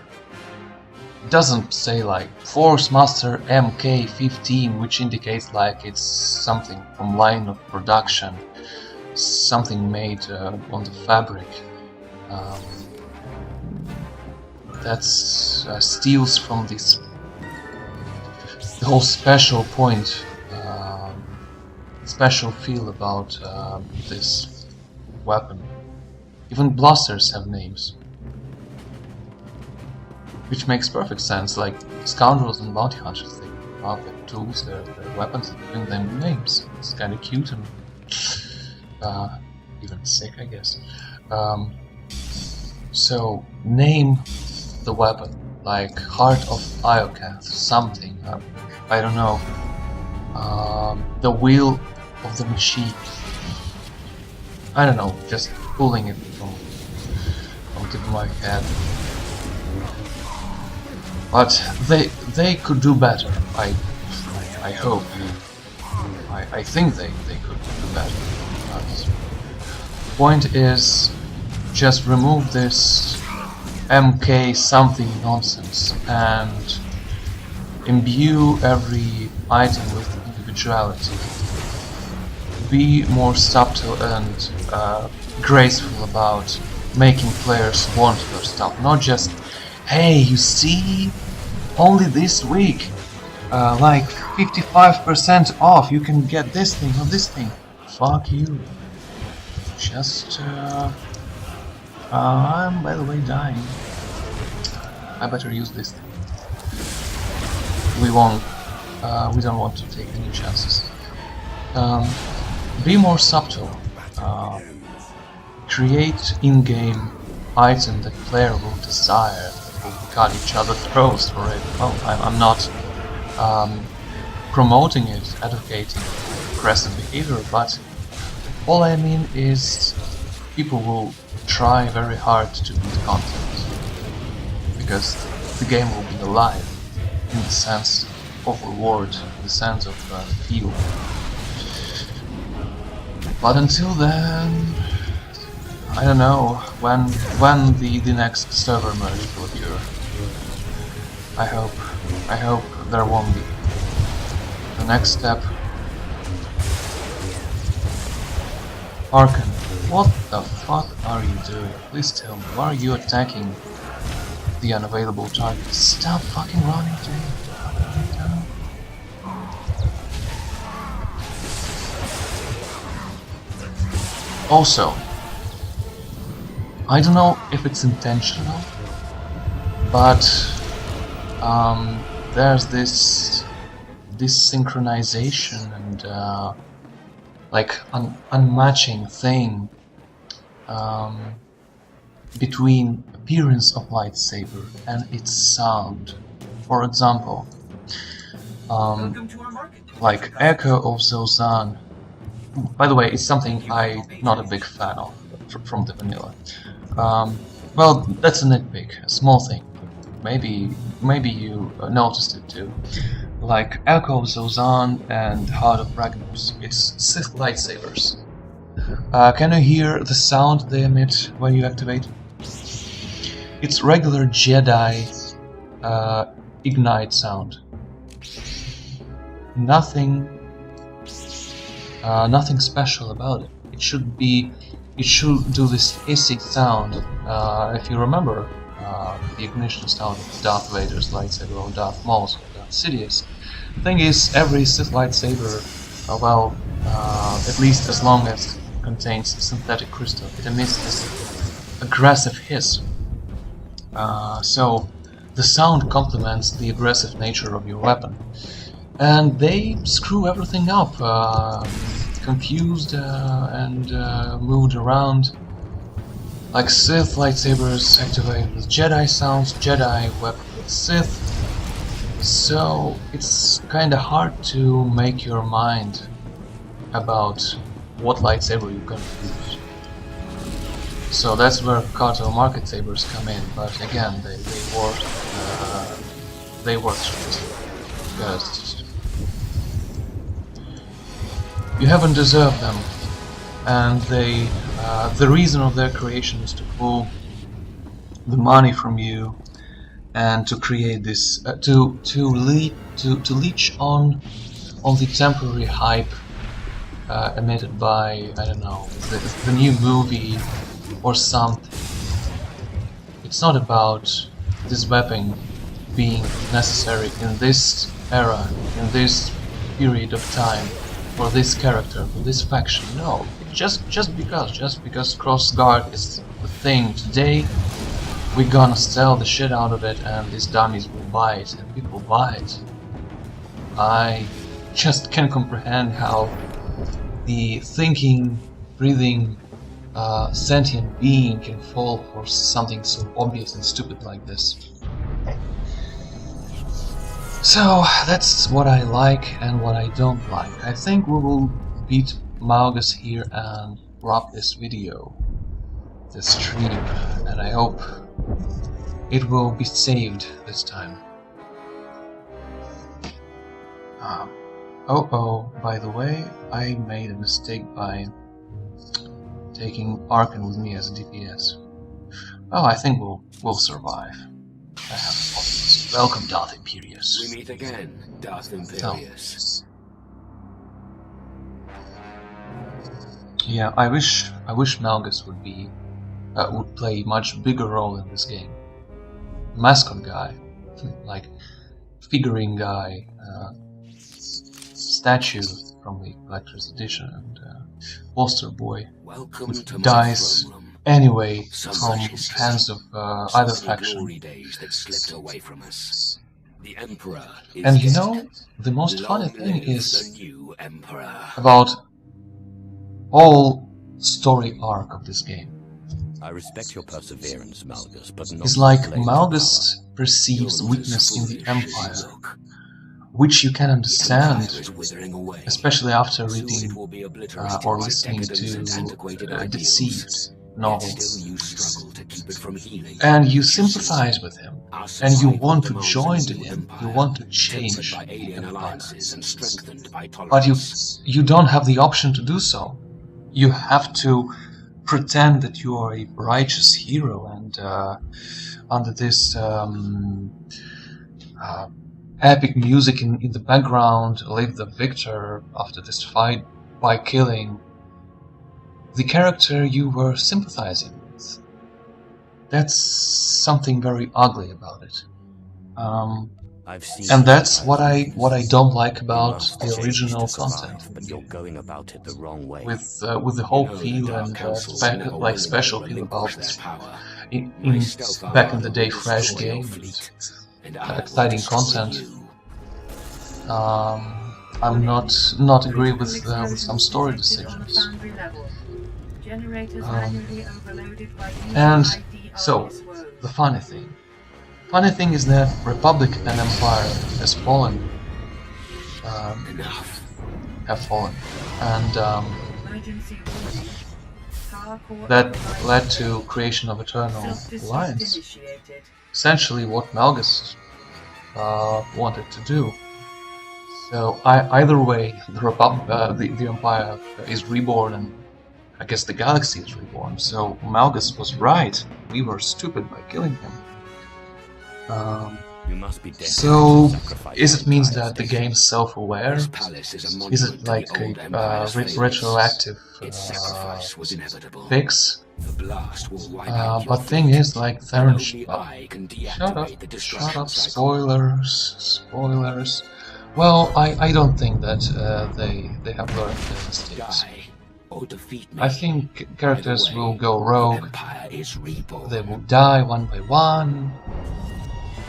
It doesn't say like Force Master MK15, which indicates like it's something from line of production, something made on the fabric. That's steals from this the whole special point, special feel about this weapon. Even blasters have names, which makes perfect sense. Like scoundrels and bounty hunters, they have their tools, their weapons, giving them names. It's kind of cute and even sick, I guess. So name the weapon, like Heart of Iocath, something. I don't know. The wheel of the machine. I don't know. Just pulling it from the tip of my head. But they could do better. I hope. I think they could do better. But the point is, just remove this MK something nonsense and imbue every item with individuality. Be more subtle and graceful about making players want your stuff, not just, hey, you see, only this week, like 55% off, you can get this thing or this thing. Fuck you. Just, I'm, by the way, dying. I better use this thing. We don't want to take any chances. Be more subtle. Create in-game item that player will desire, that will cut each other's throats for it. Well, I'm not promoting it, advocating aggressive behavior, but all I mean is people will try very hard to beat content, because the game will be alive in the sense of reward, in the sense of feel. But until then, I don't know when the next server merge will occur. I hope there won't be. The next step. Arkan, what the fuck are you doing? Please tell me, why are you attacking the unavailable target? Stop fucking running, dude. Also, I don't know if it's intentional, but there's this synchronization and like unmatching thing between appearance of lightsaber and its sound. For example, like Echo of Zozan. By the way, it's something I'm not a big fan of from the vanilla. Well, that's a nitpick, a small thing. Maybe you noticed it too. Like Echo of Zozan and Heart of Ragnos, it's Sith lightsabers. Can you hear the sound they emit when you activate? It's regular Jedi ignite sound. Nothing special about it. It should do this hissing sound. If you remember the ignition sound of Darth Vader's lightsaber or Darth Maul's or Darth Sidious. The thing is, every Sith lightsaber, at least as long as it contains synthetic crystal, it emits this aggressive hiss. So the sound complements the aggressive nature of your weapon. And they screw everything up, confused and moved around. Like Sith lightsabers activate with Jedi sounds, Jedi weapon with Sith. So it's kinda hard to make your mind about what lightsaber you can use. So that's where Kato market sabers come in, but again they work because you haven't deserved them, and the reason of their creation is to pull the money from you and to create this to leech on the temporary hype emitted by, I don't know, the new movie or something. It's not about this weapon being necessary in this era, in this period of time, for this character, for this faction. No, just because Crossguard is the thing today, we're gonna sell the shit out of it, and these dummies will buy it, and people buy it. I just can't comprehend how the thinking, breathing, sentient being can fall for something so obvious and stupid like this. So that's what I like and what I don't like. I think we will beat Malgus here and wrap this video, this stream, and I hope it will be saved this time. By the way, I made a mistake by taking Arkan with me as a DPS. Well, I think we'll survive. I have confidence. Welcome, Darth Imperius. We meet again, Darth Imperius. Yeah, I wish Malgus would play a much bigger role in this game. Mascot guy, like figurine guy, statue from the collector's edition, and poster boy dies anyway from hands of either faction. And you know, the most funny thing is about whole story arc of this game. I respect your perseverance, Malgus, but not is like Malgus perceives weakness in the Empire, which you can understand, especially after reading or listening to Deceived novels. And you sympathize with him, and you want to join him, you want to change the Empire. But you don't have the option to do so. You have to pretend that you are a righteous hero, and under this epic music in the background, live the victor after this fight by killing the character you were sympathizing with. That's something very ugly about it. And that's what I don't like about the original content. But you're going about it the wrong way. With the whole feel and special feel about this back in the day fresh game and exciting content. I'm not agree with some story decisions. And so the funny thing is that Republic and Empire has fallen have fallen, and Emergency warning. Power core that override led to creation of Eternal Self-destruct Alliance. initiated. Essentially, what Malgus wanted to do. So either way, the Empire is reborn, and I guess the galaxy is reborn. So Malgus was right. We were stupid by killing him. You must be desperate So, to sacrifice is it means Empire's that the destiny. game's self-aware? This palace is a Is monument it like to the old a Empire's failures. retroactive Its sacrifice was inevitable. fix? The blast will wipe out your But thing fleet, is, like and Theron, only I can deactivate the shut destruction up, cycle. spoilers. Well, I don't think that they have learned their mistakes. Die or defeat me. I think characters Either way, will go the rogue. Empire is reborn. They will die one by one.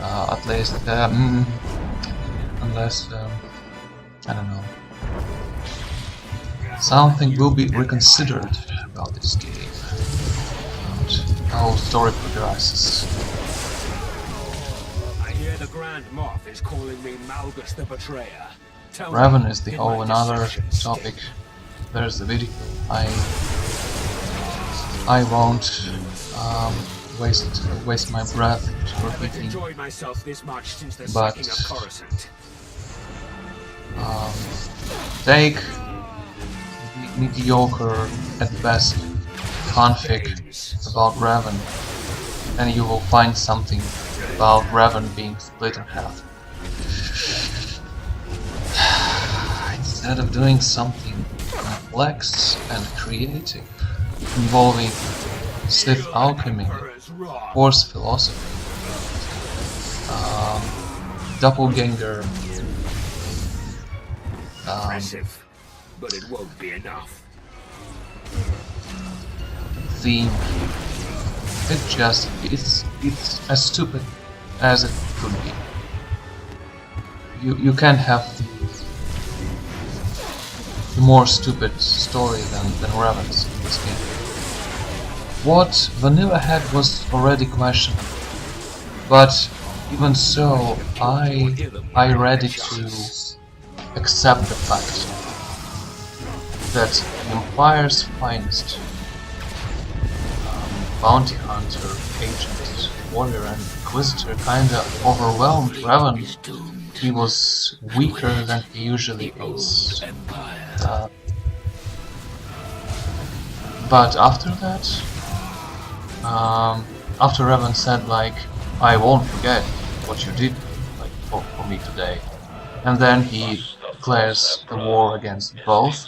At least, unless I don't know, something will be reconsidered about this game and how story progresses. I hear the Grand Moff is calling me Malgus the Betrayer. Tell me, Raven is the did whole my another decision stick? topic. There's the video. I won't waste my breath I haven't repeating. enjoyed myself this much since the But- sacking of Coruscant. Take mediocre at best fanfic about Raven, and you will find something about Raven being split in half. Instead of doing something complex and creative, involving Sith alchemy, Force philosophy, doppelganger, Impressive, but it won't be enough. theme. It's as stupid as it could be. You can't have the more stupid story than Raven's in this game. What Vanilla had was already questionable, but even so, I ready to accept the fact that the Empire's finest bounty hunter, agent, warrior, and inquisitor kinda overwhelmed Raven. He was weaker than he usually is. But after that, after Raven said like, I won't forget what you did like for me today, and then he declares the war against both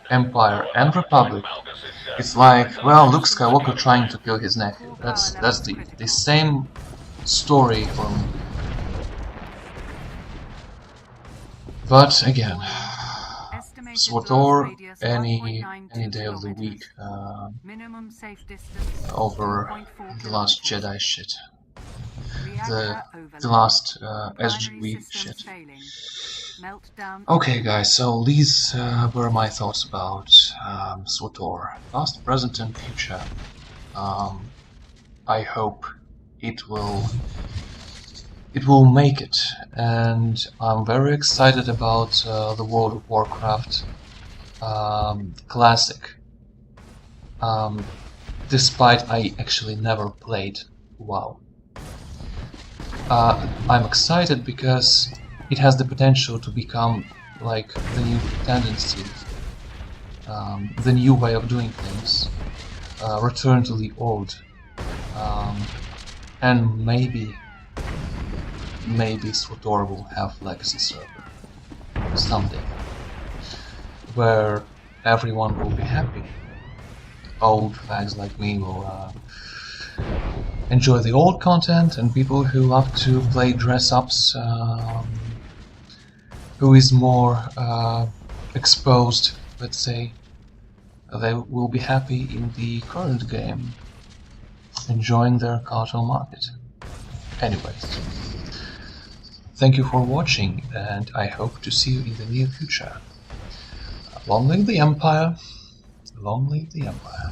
Empire and Republic. It's like, well, Luke Skywalker trying to kill his nephew. That's the same story from. But again, SWTOR any day of the week over the last Jedi shit, the last SGV shit. Okay, guys, so these were my thoughts about SWTOR, past, present, and future. I hope it will make it, and I'm very excited about the World of Warcraft Classic. Despite I actually never played WoW. I'm excited because it has the potential to become like the new tendency, the new way of doing things, return to the old, and maybe SWTOR will have legacy server someday, where everyone will be happy. Old fags like me will enjoy the old content, and people who love to play dress-ups, who is more exposed, let's say, they will be happy in the current game, enjoying their casual market. Anyways, thank you for watching, and I hope to see you in the near future. Long live the Empire! Long live the Empire!